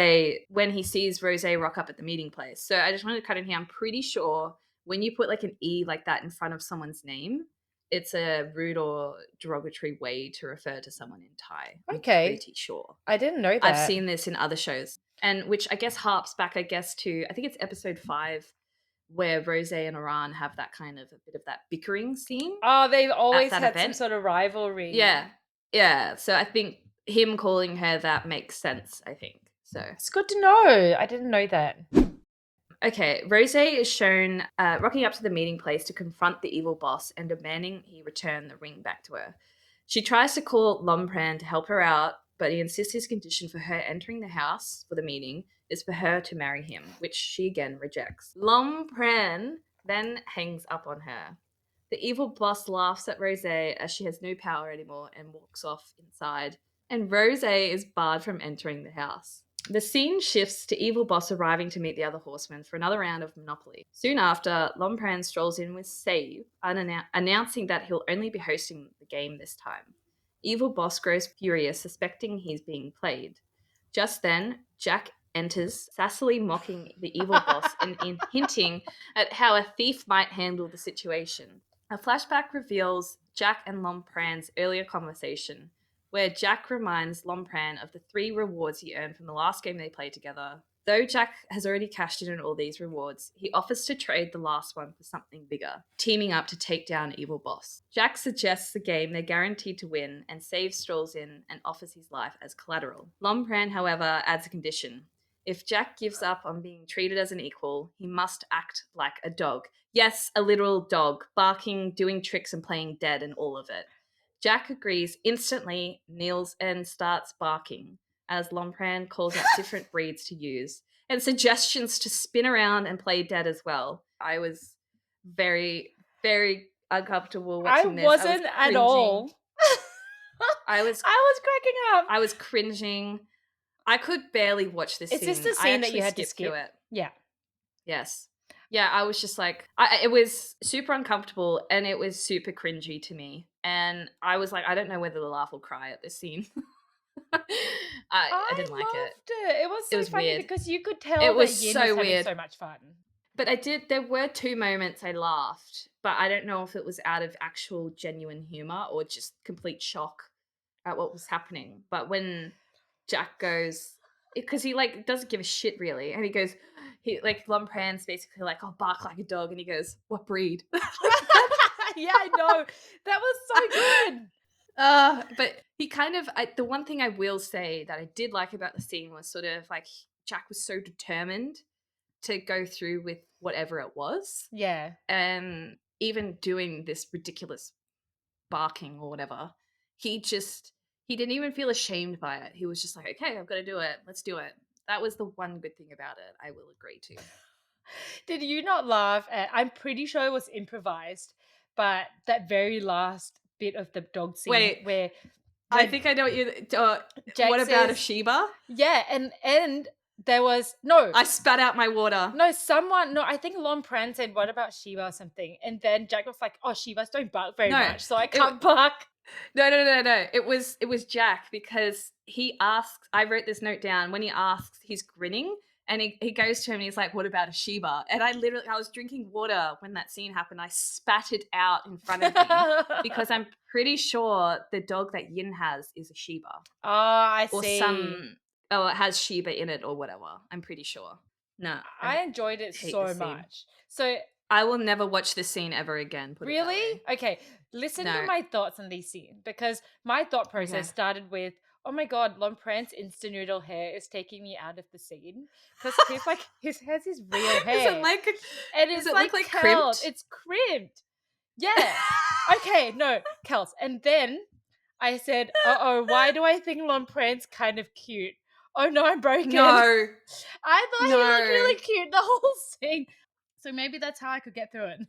when he sees Rose rock up at the meeting place. So I just wanted to cut in here. I'm pretty sure when you put like an E like that in front of someone's name, it's a rude or derogatory way to refer to someone in Thai. Okay. I'm pretty sure. I didn't know that. I've seen this in other shows. And which I guess harps back, to, I think it's episode 5, where Rose and Iran have that kind of a bit of that bickering scene. Oh, they've always that had event. some sort of rivalry. Yeah. Yeah. So I think him calling her that makes sense, I think. So It's good to know. I didn't know that. okay, Rose is shown rocking up to the meeting place to confront the evil boss and demanding he return the ring back to her. She tries to call Lompran to help her out, but he insists his condition for her entering the house for the meeting is for her to marry him, which she again rejects. Lompran then hangs up on her. The evil boss laughs at Rose as she has no power anymore and walks off inside, and Rose is barred from entering the house. The scene shifts to Evil Boss arriving to meet the other horsemen for another round of Monopoly. Soon after, Lompran strolls in with Save, announcing that he'll only be hosting the game this time. Evil Boss grows furious, suspecting he's being played. Just then, Jack enters, sassily mocking the evil boss and hinting at how a thief might handle the situation. A flashback reveals Jack and Lompran's earlier conversation, where Jack reminds Lompran of the 3 rewards he earned from the last game they played together. Though Jack has already cashed in on all these rewards, he offers to trade the last one for something bigger, teaming up to take down Evil Boss. Jack suggests the game they're guaranteed to win, and Save strolls in and offers his life as collateral. Lompran, however, adds a condition. If Jack gives up on being treated as an equal, he must act like a dog. Yes, a literal dog, barking, doing tricks, and playing dead and all of it. Jack agrees instantly, kneels, and starts barking as Lompran calls out different breeds to use and suggestions to spin around and play dead as well. I was very, very uncomfortable watching this. I wasn't at all. I was cracking up. I was cringing. I could barely watch this Is this scene. the I scene that actually you had to skipped through skip? it. Yeah. Yes. Yeah, I was just like, it was super uncomfortable and it was super cringy to me. And I was like, I don't know whether to laugh or cry at this scene. I I didn't like it. loved it. It was It so was funny weird. because you could It tell was that Yin was so having weird. so much fun. But there were 2 moments I laughed, but I don't know if it was out of actual genuine humor or just complete shock at what was happening. But when Jack goes, because he like doesn't give a shit really, and he goes, he like Lompran's basically like, "I'll bark like a dog," and he goes, "What breed?" Yeah, I know. That was so good. But he kind of, the one thing I will say that I did like about the scene was sort of like Jack was so determined to go through with whatever it was, Yeah. and even doing this ridiculous barking or whatever, he didn't even feel ashamed by it. He was just like, okay, I've got to do it. Let's do it. That was the one good thing about it. I will agree to. Did you not laugh at, I'm pretty sure it was improvised, but that very last bit of the dog scene Wait, where I when think I know what you. Jack What about a says, Sheba? yeah, and there was no. I spat out my water. No, someone, no, I think Lon Pran said, what about Shiva or something? And then Jack was like, oh, Shivas don't bark very No, much, so I it can't bark. no. It was Jack because he asks. I wrote this note down when he asks. He's grinning and he goes to him and he's like, "What about a Sheba?" And I was drinking water when that scene happened. I spat it out in front of him because I'm pretty sure the dog that Yin has is a Sheba Oh, I or see. or it has Sheba in it or whatever. I'm pretty sure. No, I enjoyed it hate this so scene. much. So, I will never watch this scene ever again. Put it that really? way. Okay, listen to No. my thoughts on these scenes because my thought process Okay. started with, oh my god, Lon Pran's instant noodle hair is taking me out of the scene because he's like, he has his real Is it hair like? and Does it's it like look like curled, crimped? it's crimped. Yeah. Okay, no, Kels. And then I said, uh-oh, why do I think Lon Pran's kind of cute? Oh no, I'm broken. No, I thought he looked no. really cute the whole scene. So maybe that's how I could get through it.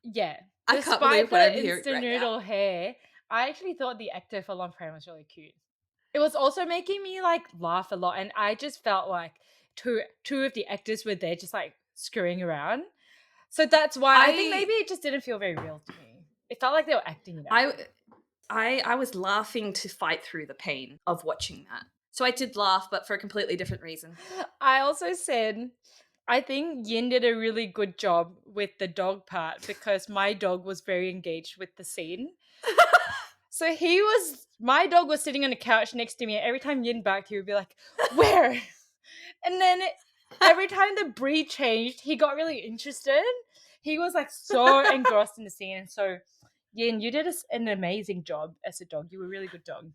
Yeah. I can't Despite believe what I'm the hearing instant right now. noodle hair, I actually thought the actor for Lon Pran was really cute. It was also making me like laugh a lot, and I just felt like two of the actors were there just like screwing around. So that's why I think maybe I it just didn't feel very real to me. It felt like they were acting it out. I I was laughing to fight through the pain of watching that. So I did laugh, but for a completely different reason. I also said I think Yin did a really good job with the dog part because my dog was very engaged with the scene. So my dog was sitting on the couch next to me, and every time Yin barked, he would be like, "Where?" And then every time the breed changed, he got really interested. He was like so engrossed in the scene. And so, Yin, you did an amazing job as a dog. You were a really good dog.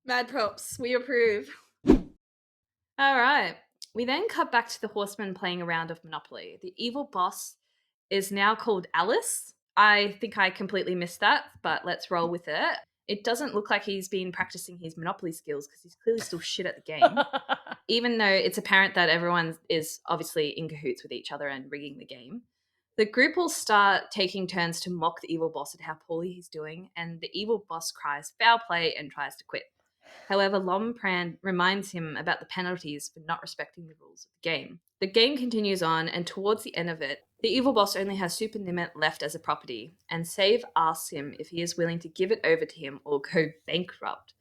Mad props. We approve. All right. We then cut back to the horsemen playing a round of Monopoly. The evil boss is now called Alice. I think I completely missed that, but let's roll with it. It doesn't look like he's been practicing his Monopoly skills because he's clearly still shit at the game, even though it's apparent that everyone is obviously in cahoots with each other and rigging the game. The group will start taking turns to mock the evil boss at how poorly he's doing, and the evil boss cries foul play and tries to quit. However, Lompran reminds him about the penalties for not respecting the rules of the game. The game continues on, and towards the end of it, the evil boss only has Super Nimit left as a property, and Save asks him if he is willing to give it over to him or go bankrupt.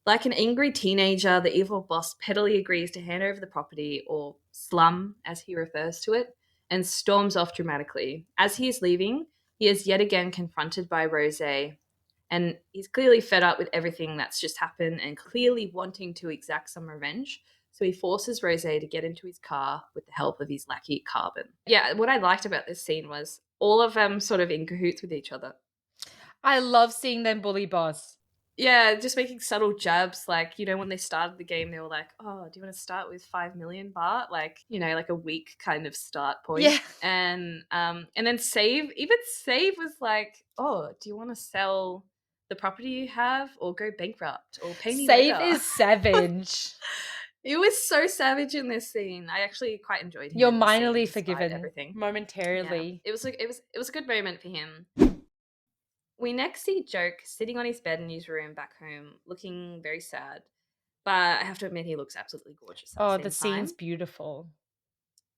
Like an angry teenager, the evil boss pettily agrees to hand over the property, or slum as he refers to it, and storms off dramatically. As he is leaving, he is yet again confronted by Rose, and he's clearly fed up with everything that's just happened and clearly wanting to exact some revenge. So he forces Rose to get into his car with the help of his lackey Carbon. Yeah, what I liked about this scene was all of them sort of in cahoots with each other. I love seeing them bully boss. Yeah, just making subtle jabs. Like, when they started the game, they were like, oh, do you want to start with 5 million baht? Like, like a weak kind of start point. Yeah. And then Save was like, oh, do you want to sell the property you have or go bankrupt or pay me Save later? is savage. He was so savage in this scene. I actually quite enjoyed him You're in this scene minorly despite forgiven everything. Yeah, momentarily. it was a good moment for him. We next see Joke sitting on his bed in his room back home, looking very sad. But I have to admit, he looks absolutely gorgeous at the Oh, the same scene's time. beautiful.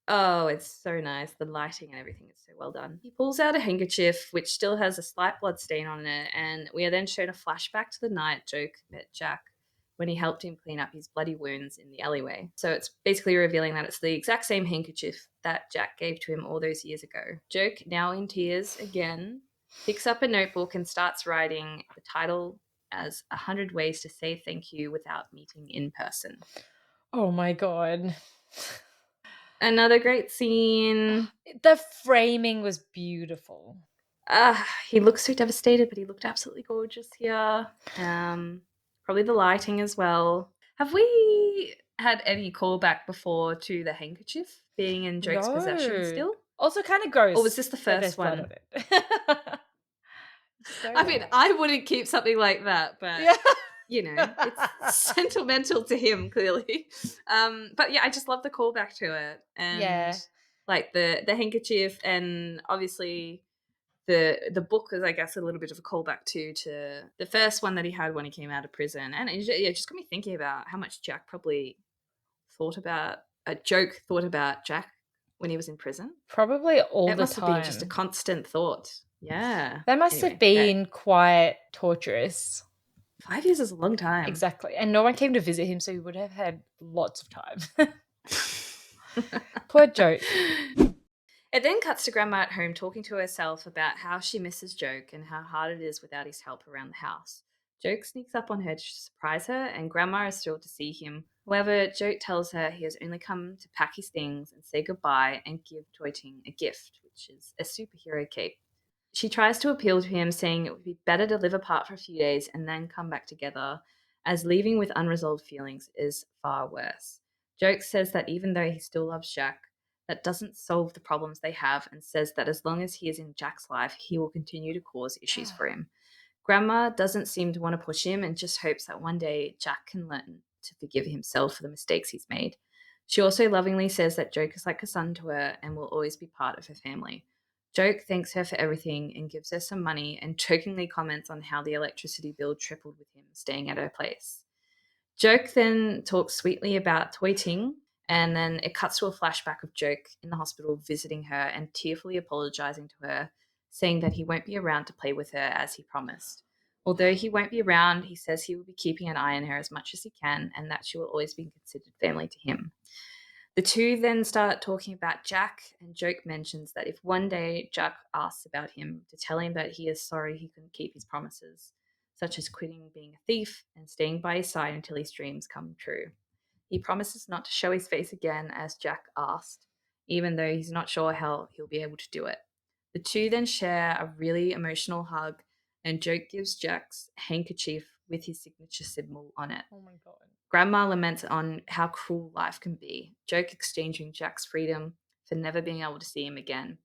Oh, it's so nice. The lighting and everything is so well done. He pulls out a handkerchief, which still has a slight blood stain on it, and we are then shown a flashback to the night Joke met Jack when he helped him clean up his bloody wounds in the alleyway. So it's basically revealing that it's the exact same handkerchief that Jack gave to him all those years ago. Joke, now in tears again, picks up a notebook and starts writing the title as 100 Ways to Say Thank You Without Meeting in Person. Oh my god. Another great scene. The framing was beautiful. He looks so devastated, but he looked absolutely gorgeous here. Probably the lighting as well. Have we had any callback before to the handkerchief being in Joke's possession No. still? Also kind of Or was gross this the that there's first blood on one? it. So I mean, gross. I wouldn't keep something like that, but Yeah. it's sentimental to him clearly. But yeah, I just love the callback to it and Yeah. like the handkerchief and obviously the book is, I guess, a little bit of a callback to the first one that he had when he came out of prison, and it just got me thinking about how much Jack probably thought about a joke thought about Jack when he was in prison. Probably all It the must have been just a time. constant thought. Yeah. That must have Anyway, okay. been quite torturous. 5 years is a long time. Exactly. And no one came to visit him, so he would have had lots of time. Poor joke. It then cuts to Grandma at home talking to herself about how she misses Joke and how hard it is without his help around the house. Joke sneaks up on her to surprise her, and Grandma is thrilled to see him. However, Joke tells her he has only come to pack his things and say goodbye and give Toy Ting a gift, which is a superhero cape. She tries to appeal to him, saying it would be better to live apart for a few days and then come back together, as leaving with unresolved feelings is far worse. Joke says that even though he still loves Jack, that doesn't solve the problems they have and says that as long as he is in Jack's life, he will continue to cause issues for him. Grandma doesn't seem to want to push him and just hopes that one day Jack can learn to forgive himself for the mistakes he's made. She also lovingly says that Joke is like a son to her and will always be part of her family. Joke thanks her for everything and gives her some money and jokingly comments on how the electricity bill tripled with him staying at her place. Joke then talks sweetly about Toy Ting, and then it cuts to a flashback of Joke in the hospital visiting her and tearfully apologizing to her, saying that he won't be around to play with her as he promised. Although he won't be around, he says he will be keeping an eye on her as much as he can and that she will always be considered family to him. The two then start talking about Jack, and Joke mentions that if one day Jack asks about him, to tell him that he is sorry he couldn't keep his promises, such as quitting being a thief and staying by his side until his dreams come true. He promises not to show his face again, as Jack asked, even though he's not sure how he'll be able to do it. The two then share a really emotional hug, and Joke gives Jack's handkerchief with his signature symbol on it. Oh my god. Grandma laments on how cruel life can be, Joke exchanging Jack's freedom for never being able to see him again.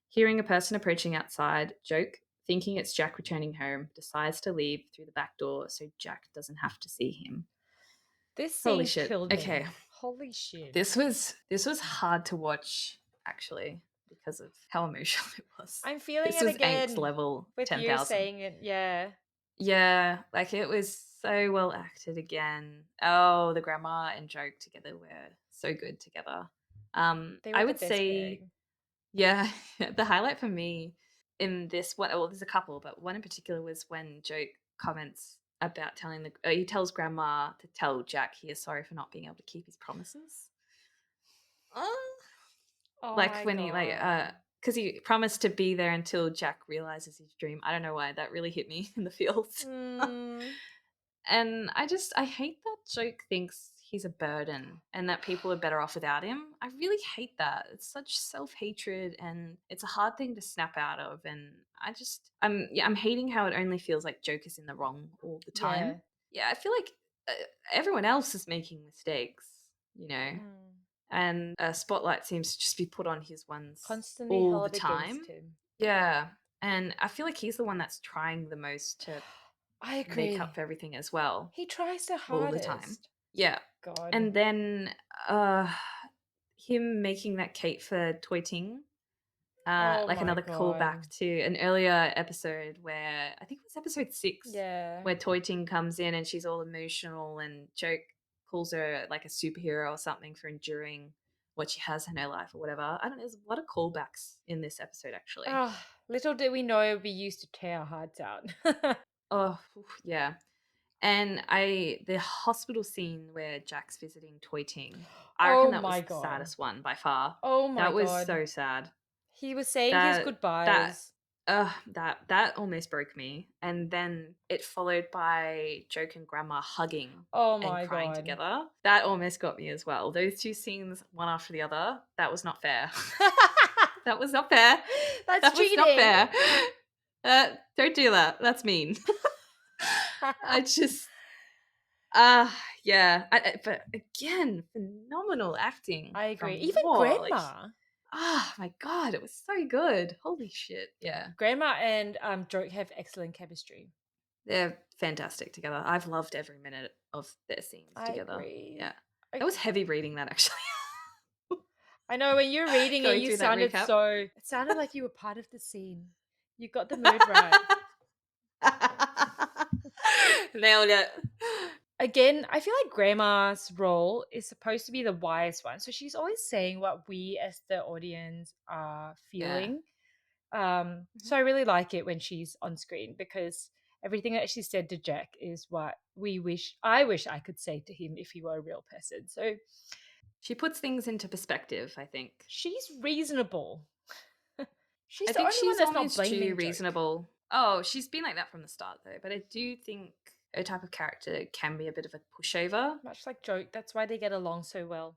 Hearing a person approaching outside, Joke, thinking it's Jack returning home, decides to leave through the back door so Jack doesn't have to see him. This Holy scene shit. killed Okay. me. Holy shit. This was hard to watch actually because of how emotional it was. I'm feeling This it was angst again level with you 10,000. saying it. Yeah. Yeah, like it was so well acted again. Oh, the grandma and Joke together were so good together. They were I the would best say, pairing. yeah, the highlight for me in this one, well, there's a couple, but one in particular was when Joke comments about he tells grandma to tell Jack he is sorry for not being able to keep his promises. Oh, Oh like my when he god. because he promised to be there until Jack realizes his dream. I don't know why that really hit me in the feels. Mm. And I hate that Joke thinks he's a burden and that people are better off without him. I really hate that. It's such self-hatred and it's a hard thing to snap out of, and I'm hating how it only feels like Joke is in the wrong all the Yeah. time. Yeah, I feel like everyone else is making mistakes, you know. Mm. And a spotlight seems to just be put on his ones Constantly all the held against time. him. Yeah. And I feel like he's the one that's trying the most to I make up agree. for everything as well, He tries the all the time. hardest. Yeah. God. And then uh, him making that cape for Toiting, Oh like my another God. callback to an earlier episode where I think it was episode 6, Yeah. where Toiting comes in and she's all emotional and Joke calls her like a superhero or something for enduring what she has in her life or whatever. I don't know. There's a lot of callbacks in this episode actually. Oh, little did we know we used to tear our hearts out. Oh, oof, yeah. And the hospital scene where Jack's visiting Toiting, I reckon Oh that was my the God. saddest one by far. Oh my That was God. so sad. He was saying his That that goodbyes. that almost broke me. And then it followed by Joke and Grandma hugging Oh and my crying God. together. That almost got me as well. Those two scenes, one after the other, that was not fair. That was not fair. That's That was not cheating. fair. Don't do that. That's mean. I just yeah. But again, phenomenal acting I agree. from Even War. Like, Grandma. my god, it was so good. Holy shit. Yeah. Grandma and Joke have excellent chemistry. They're fantastic together. I've loved every minute of their scenes I together. agree. Yeah. I, That was heavy reading that actually. I know when you're reading it, Going you through that sounded recap. it sounded like you were part of the scene. You got the mood right. Nailed it. Again, I feel like Grandma's role is supposed to be the wise one. So she's always saying what we as the audience are Yeah. feeling. Mhm. So I really like it when she's on screen because everything that she said to Jack is what I wish I could say to him if he were a real person. So She puts things into perspective, I think. she's reasonable. She's I the think only one she's that's not almost too blaming Joke. reasonable. Oh, she's been like that from the start though, but I do think a type of character can be a bit of a pushover. Much like Joke, that's why they get along so well.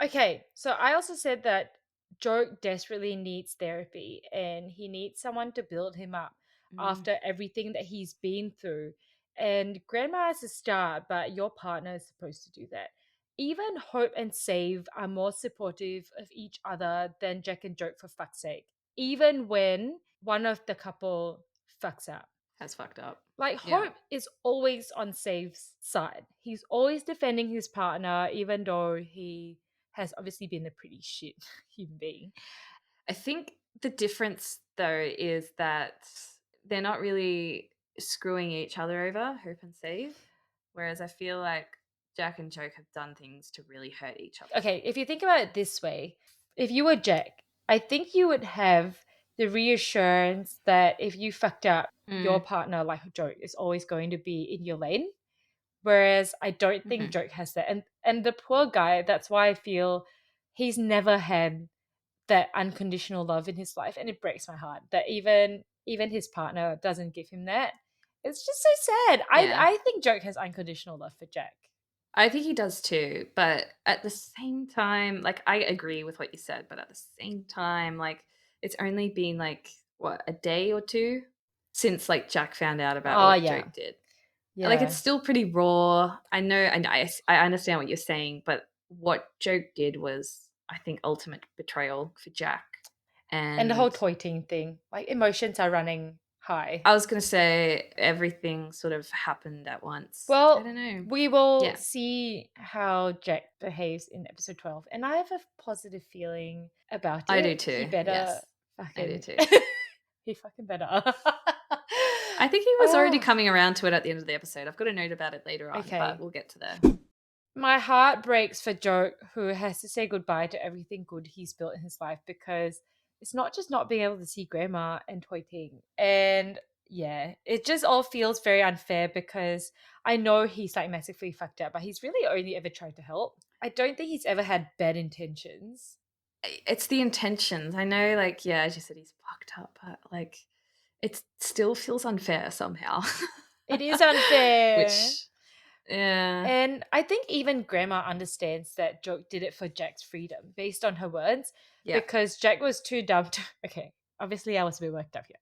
Okay, so I also said that Joke desperately needs therapy and he needs someone to build him up Mm, after everything that he's been through. And Grandma is a start, but your partner is supposed to do that. Even Hope and Save are more supportive of each other than Jack and Joke, for fuck's sake. Even when one of the couple fucks up. has fucked up. Like Yeah. Hope is always on Save's side. He's always defending his partner, even though he has obviously been a pretty shit human being. I think the difference though is that they're not really screwing each other over, Hope and Save. Whereas I feel like Jack and Joke have done things to really hurt each other. Okay, if you think about it this way, if you were Jack, I think you would have the reassurance that if you fucked up, your Mm. partner, like Joke, is always going to be in your lane. Whereas I don't think Hmm. Joke has that. And the poor guy, that's why I feel he's never had that unconditional love in his life, and it breaks my heart that even his partner doesn't give him that. It's just so sad. I Yeah. I think Joke has unconditional love for Jack. I think he does too, but at the same time, like I agree with what you said, but at the same time, like it's only been like what, a day or two since like Jack found out about Oh what yeah, Joke did. Like it's yeah. still pretty raw. I know, and I understand what you're saying, but what Joke did was, I think, ultimate betrayal for Jack. And the whole And toy team thing, like emotions are running high. I was gonna say everything sort of happened at once. I Well, don't know. we will Yeah, see how Jack behaves in episode 12, and I have a positive feeling about I do it. He too. better Yes, I do fucking too. he fucking better. I think he was already Oh, coming around to it at the end of the episode. I've got a note about it later on, but okay. we'll get to there. My heart breaks for Joe, who has to say goodbye to everything good he's built in his life because it's not just not being able to see Grandma and Toy Ting. And yeah, it just all feels very unfair because I know he's like massively fucked up, but he's really only ever tried to help. I don't think he's ever had bad intentions. It's the intentions. I know, like, yeah, as you said, he's fucked up, but like, it still feels unfair somehow. It is unfair. Which, yeah, And I think even Grandma understands that Joke did it for Jack's freedom based on her words yeah. because Jack was too dumb to. Okay, obviously I was a bit worked up here.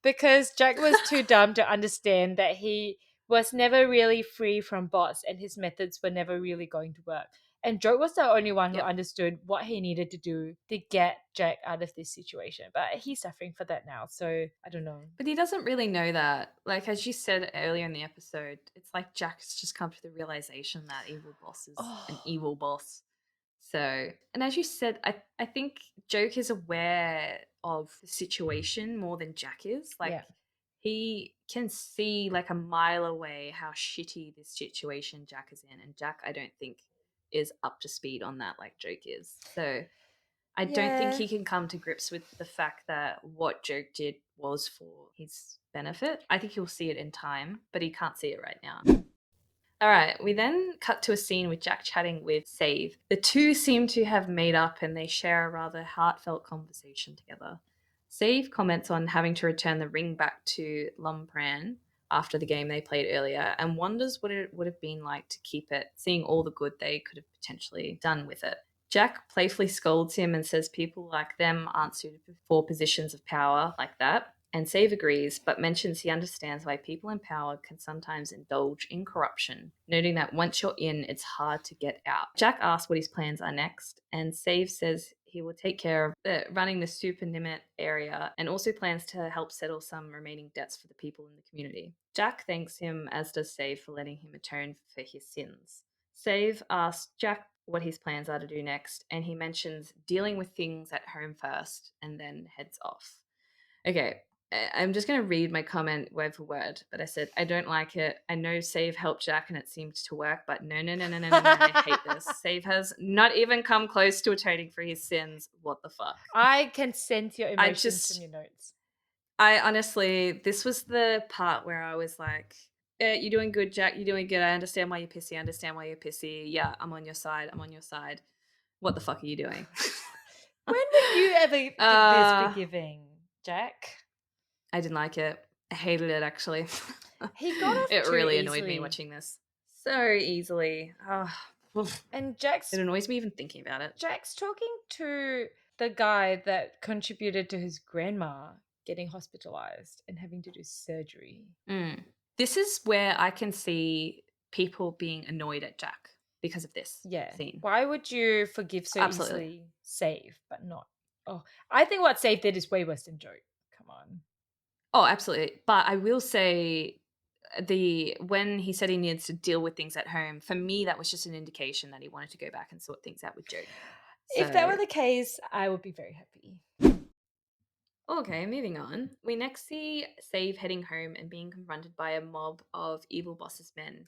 Because Jack was too dumb to understand that he was never really free from bots and his methods were never really going to work. And Joe was the only one who Yep. understood what he needed to do to get Jack out of this situation. But he's suffering for that now, so I don't know. But he doesn't really know that. Like, as you said earlier in the episode, it's like Jack's just come to the realization that evil boss is an Oh, evil boss. So, and as you said, I think Joke is aware of the situation more than Jack is. Like, yeah. he can see like a mile away how shitty this situation Jack is in. And Jack, I don't think, is up to speed on that like Joke is. So, I don't think Yeah. he can come to grips with the fact that what Joke did was for his benefit. I think he'll see it in time, but he can't see it right now. All right, we then cut to a scene with Jack chatting with Save. The two seem to have made up and they share a rather heartfelt conversation together. Save comments on having to return the ring back to Lumpran after the game they played earlier and wonders what it would have been like to keep it, seeing all the good they could have potentially done with it. Jack playfully scolds him and says people like them aren't suited for positions of power like that. And Save agrees, but mentions he understands why people in power can sometimes indulge in corruption, noting that once you're in, it's hard to get out. Jack asks what his plans are next, and Save says he will take care of running the Super Nimit area and also plans to help settle some remaining debts for the people in the community. Jack thanks him, as does Save, for letting him atone for his sins. Save asks Jack what his plans are to do next, and he mentions dealing with things at home first and then heads off. Okay, I'm just going to read my comment word for word, but I said, I don't like it. I know Save helped Jack and it seemed to work, but no, no, no, no, no, no, no. I hate this. Save has not even come close to atoning for his sins. What the fuck? I can sense your I emotions from just, your notes. I honestly, this was the part where I was like, you're doing good, Jack. You're doing good. I understand why you're pissy. I understand why you're pissy. Yeah, I'm on your side. I'm on your side. What the fuck are you doing? When would you ever think this uh, forgiving, Jack? I didn't like it. I hated it actually. He got off It too really annoyed me easily. watching this. So easily. And It annoys me even thinking about it. Jack's talking to the guy that contributed to his grandma getting hospitalized and having to do surgery. Mm. This is where I can see people being annoyed at Jack because of this Yeah. scene. Why would you forgive so Absolutely. easily Save, but not? Oh, I think what Save did is way worse than Joke. Come on. Oh, absolutely. But I will say the when he said he needs to deal with things at home, for me that was just an indication that he wanted to go back and sort things out with Joke. If that So were the case, I would be very happy. okay, moving on. We next see Save heading home and being confronted by a mob of evil boss's men.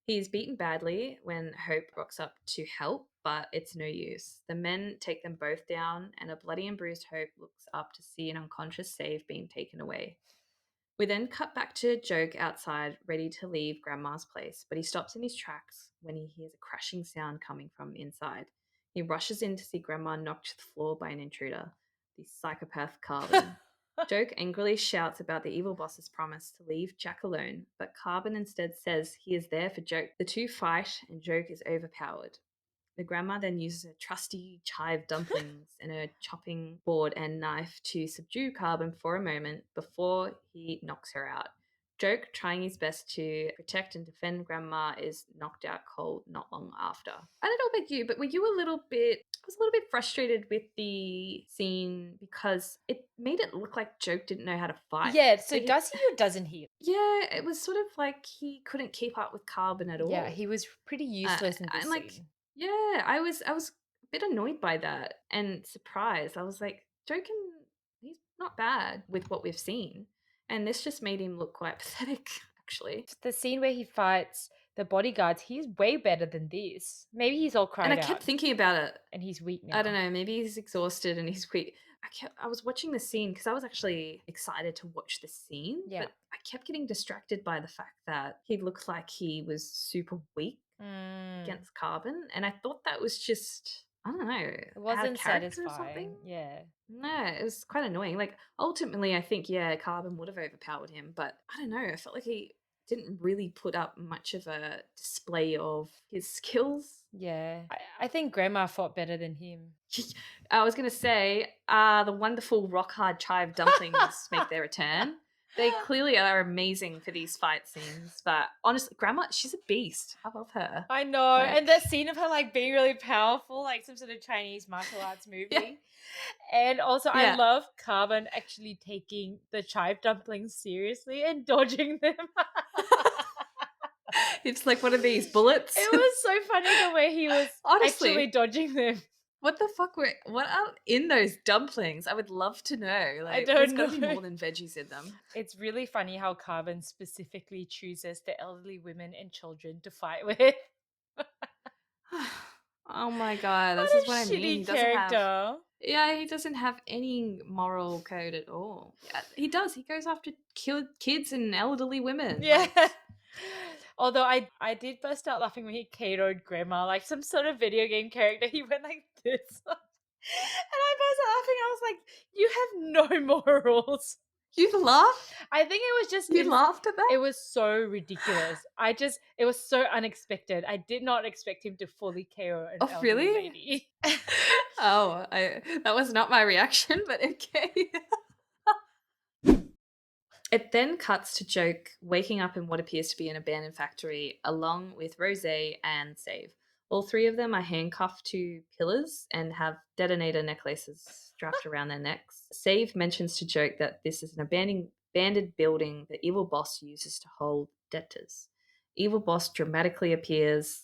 He's beaten badly when Hope rocks up to help, but it's no use. The men take them both down, and a bloody and bruised Hope looks up to see an unconscious Save being taken away. We then cut back to Joke outside, ready to leave Grandma's place, but he stops in his tracks when he hears a crashing sound coming from inside. He rushes in to see Grandma knocked to the floor by an intruder, the psychopath Carbon. Joke angrily shouts about the evil boss's promise to leave Jack alone, but Carbon instead says he is there for Joke. The two fight, and Joke is overpowered. The grandma then uses her trusty chive dumplings and her chopping board and knife to subdue Carbon for a moment before he knocks her out. Joke, trying his best to protect and defend Grandma, is knocked out cold not long after. I don't know about you, but were you a little bit? I was a little bit frustrated with the scene because it made it look like Joke didn't know how to fight. Yeah, So so does he or doesn't he? yeah, it was sort of like he couldn't keep up with Carbon at Yeah, all. he was pretty useless in I'm this like, scene. yeah, I was a bit annoyed by that and surprised. I was like, Jokin, he's not bad with what we've seen, and this just made him look quite pathetic, actually. The scene where he fights the bodyguards, he's way better than this. Maybe he's all And I cried kept out thinking about it. and he's weak I don't now. know, maybe he's exhausted and he's weak. I was watching the scene because I was actually excited to watch the scene, Yeah. but I kept getting distracted by the fact that he looked like he was super weak Mm, against Carbon, and I thought that was just I don't know, it out of wasn't character or something. satisfying. Yeah. No, it was quite annoying. Like ultimately, I think yeah, Carbon would have overpowered him, but I don't know. I felt like he didn't really put up much of a display of his skills. Yeah. I think Grandma fought better than him. I was gonna say, the wonderful rock hard chive dumplings make their return. They clearly are amazing for these fight scenes, but honestly, Grandma, she's a beast. I love her. I know. And Like, that scene of her like being really powerful, like some sort of Chinese martial arts yeah, movie. And also I yeah. love Carbon actually taking the chive dumplings seriously and dodging them. It's like one of these bullets. It was so funny the way he was actually Honestly, dodging them. what the fuck what are in those dumplings? I would love to know. I Like, there's don't got to know. be more than veggies in them. It's really funny how Carbon specifically chooses the elderly women and children to fight with. Oh my god, What this is a what I mean. shitty He doesn't have character. Yeah, he doesn't have any moral code at all. Yeah, he does. He goes after kids and elderly women. Yeah. Like, Although I did burst out laughing when he KO'd Grandma, like some sort of video game character. He went like this. And I burst out laughing. I was like, you have no morals. you laughed? I think it was just You laughed at it that? was so ridiculous. It was so unexpected. I did not expect him to fully KO an Oh, elderly really? lady. Oh, that was not my reaction, but okay. It then cuts to Joke waking up in what appears to be an abandoned factory along with Rose and Save. All three of them are handcuffed to pillars and have detonator necklaces strapped around their necks. Save mentions to Joke that this is an abandoned building the evil boss uses to hold debtors. Evil boss dramatically appears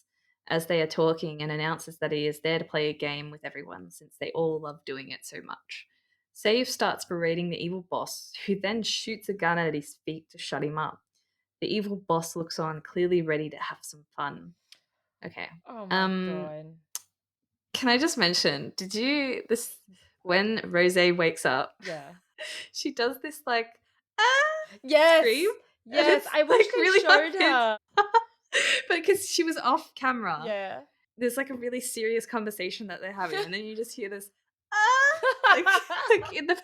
as they are talking and announces that he is there to play a game with everyone since they all love doing it so much. Save starts berating the evil boss, who then shoots a gun at his feet to shut him up. The evil boss looks on, clearly ready to have some fun. Okay. Oh my Um, god. can I just mention, did you this when Rose wakes up, Yeah. she does this like ah Yes. scream, and Yes. it's I wish like they really high showed pitched. her. But because she was off camera, Yeah. there's like a really serious conversation that they're having, and then you just hear this ah like in the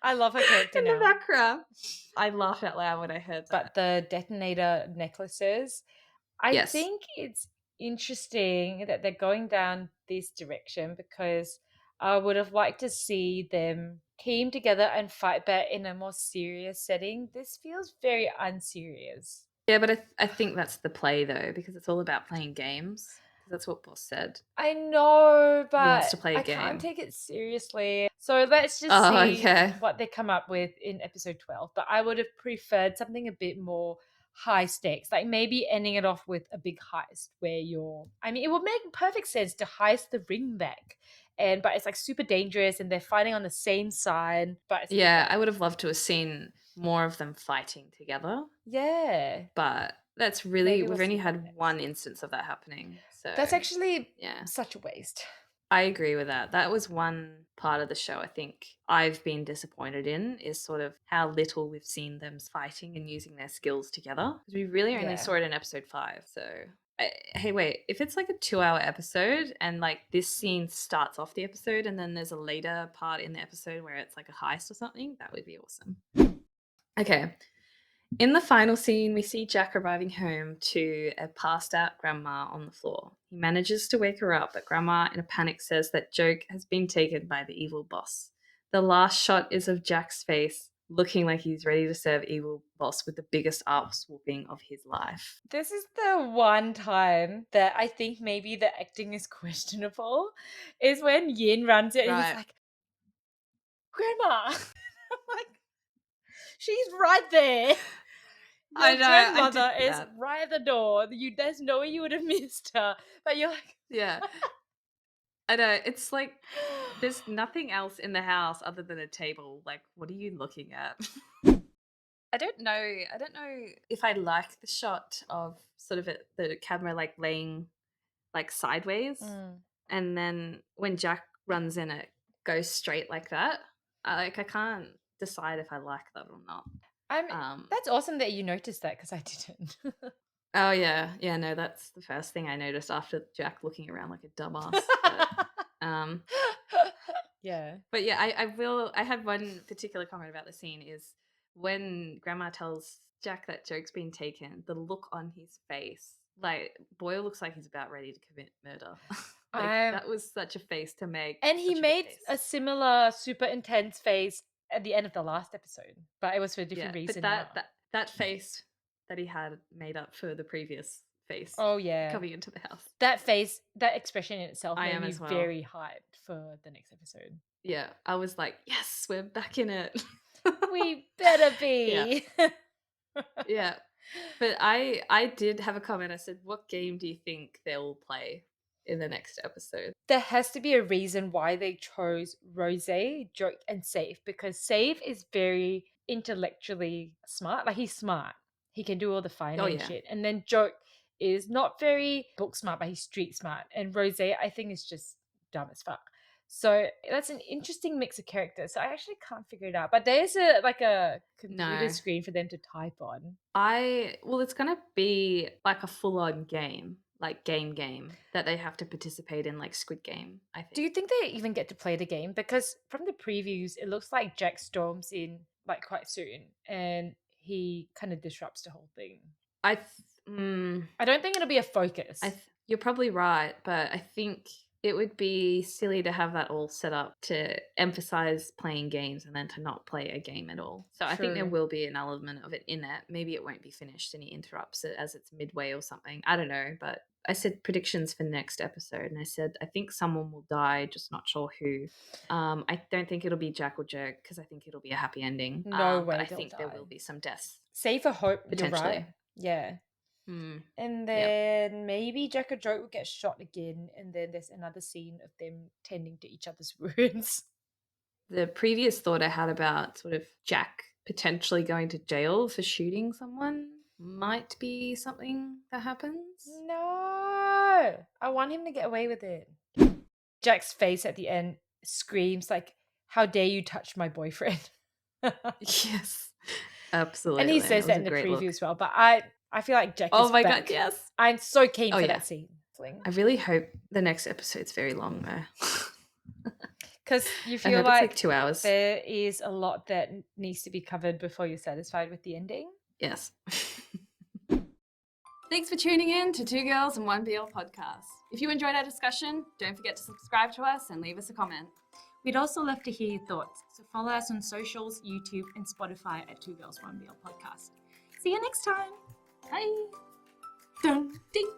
I love her character in the now. background. I laughed out loud when I heard But that. the detonator necklaces, I Yes. think it's interesting that they're going down this direction because I would have liked to see them team together and fight back in a more serious setting. This feels very unserious. Yeah, but I think that's the play though, because it's all about playing games. Because that's what Boss said. I know, He wants but to play a I can't game. take it seriously. So let's just Oh, see okay. what they come up with in episode 12. But I would have preferred something a bit more high stakes, like maybe ending it off with a big heist where I mean, it would make perfect sense to heist the ring back. But it's like super dangerous and they're fighting on the same side, but it's a bit Yeah, I dark. would have loved to have seen more of them fighting together, Yeah. but that's really Maybe we'll we've only see that had next. one instance of that happening. So, That's actually yeah. such a waste. I agree with that. That was one part of the show I think I've been disappointed in is sort of how little we've seen them fighting and using their skills together. Because we really only Yeah. saw it in episode 5. So, hey, wait, if it's like a 2-hour episode and like this scene starts off the episode and then there's a later part in the episode where it's like a heist or something, that would be awesome. Okay, in the final scene, we see Jack arriving home to a passed out grandma on the floor. He manages to wake her up, but grandma, in a panic, says that Joke has been taken by the evil boss. The last shot is of Jack's face, looking like he's ready to serve evil boss with the biggest ass whooping of his life. This is the one time that I think maybe the acting is questionable, is when Yin runs in and he's Right. like, Grandma! I'm like, she's right there. I Your know, I did grandmother see is that. right at the door. There's no way you would have missed her. But you're like, Yeah. I know. It's like there's nothing else in the house other than a table. Like, what are you looking at? I don't know. I don't know if I like the shot of sort of the camera like laying like sideways, Mm. and then when Jack runs in, it goes straight like that. I can't decide if I like that or not. I'm. Um. That's awesome that you noticed that because I didn't. Oh yeah, yeah. No, that's the first thing I noticed after Jack looking around like a dumbass. Um. Yeah. But yeah, I will. I had one particular comment about the scene is when Grandma tells Jack that Joke's been taken. The look on his face, like Boyle looks like he's about ready to commit murder. Like I'm that was such a face to make. And he Such a good made face. a similar super intense face at the end of the last episode, but it was for a different Yeah, but reason now. that face that he had made up for the previous face Oh yeah, coming into the house. that face, that expression in itself I made am me as well. very hyped for the next episode. Yeah, I was like, yes, we're back in it. We better Yeah, be. yeah. But I did have a comment. I said, what game do you think they'll play in the next episode? There has to be a reason why they chose Rose, Joke, and Safe, because Safe is very intellectually smart. Like, he's smart. He can do all the Oh finance yeah. shit. And then Joke is not very book smart, but he's street smart. And Rose, I think, is just dumb as fuck. So that's an interesting mix of characters. So I actually can't figure it out. But there's a computer No. screen for them to type on. Well, it's gonna be like a full-on game, like game that they have to participate in, like Squid Game, I Do you think. think they even get to play the game? Because from the previews, it looks like Jack storms in like quite soon, and he kind of disrupts the whole thing. I th- mm, I don't think it'll be a focus. You're probably right, but I think it would be silly to have that all set up to emphasize playing games and then to not play a game at all. So I think there True. will be an element of it in it. Maybe it won't be finished and he interrupts it as it's midway or something. I don't know, but I said predictions for the next episode, and I said I think someone will die, just not sure who. I don't think it'll be Jack or Jerk because I think it'll be a happy ending. No But way I they'll think there die. will be some deaths Save for hope. You're right. potentially. Yeah. Hmm. And Yep. then maybe Jack or Joke will get shot again, and then there's another scene of them tending to each other's wounds. The previous thought I had about sort of Jack potentially going to jail for shooting someone might be something that happens. No, I want him to get away with it. Jack's face at the end screams like, "How dare you touch my boyfriend?" Yes, absolutely. And he It says was that a in the great preview look. as well. But I feel like Jack Oh is my back. god, yes. I'm so keen Oh for yeah. that scene. Fling. I really hope the next episode's very long though. Because you I feel hope it's like like 2 hours. there is a lot that needs to be covered before you're satisfied with the ending. Yes. Thanks for tuning in to Two Girls and One BL podcast. If you enjoyed our discussion, don't forget to subscribe to us and leave us a comment. We'd also love to hear your thoughts, so follow us on socials, YouTube, and Spotify at Two Girls One BL podcast. See you next time. Bye. Dun, ding.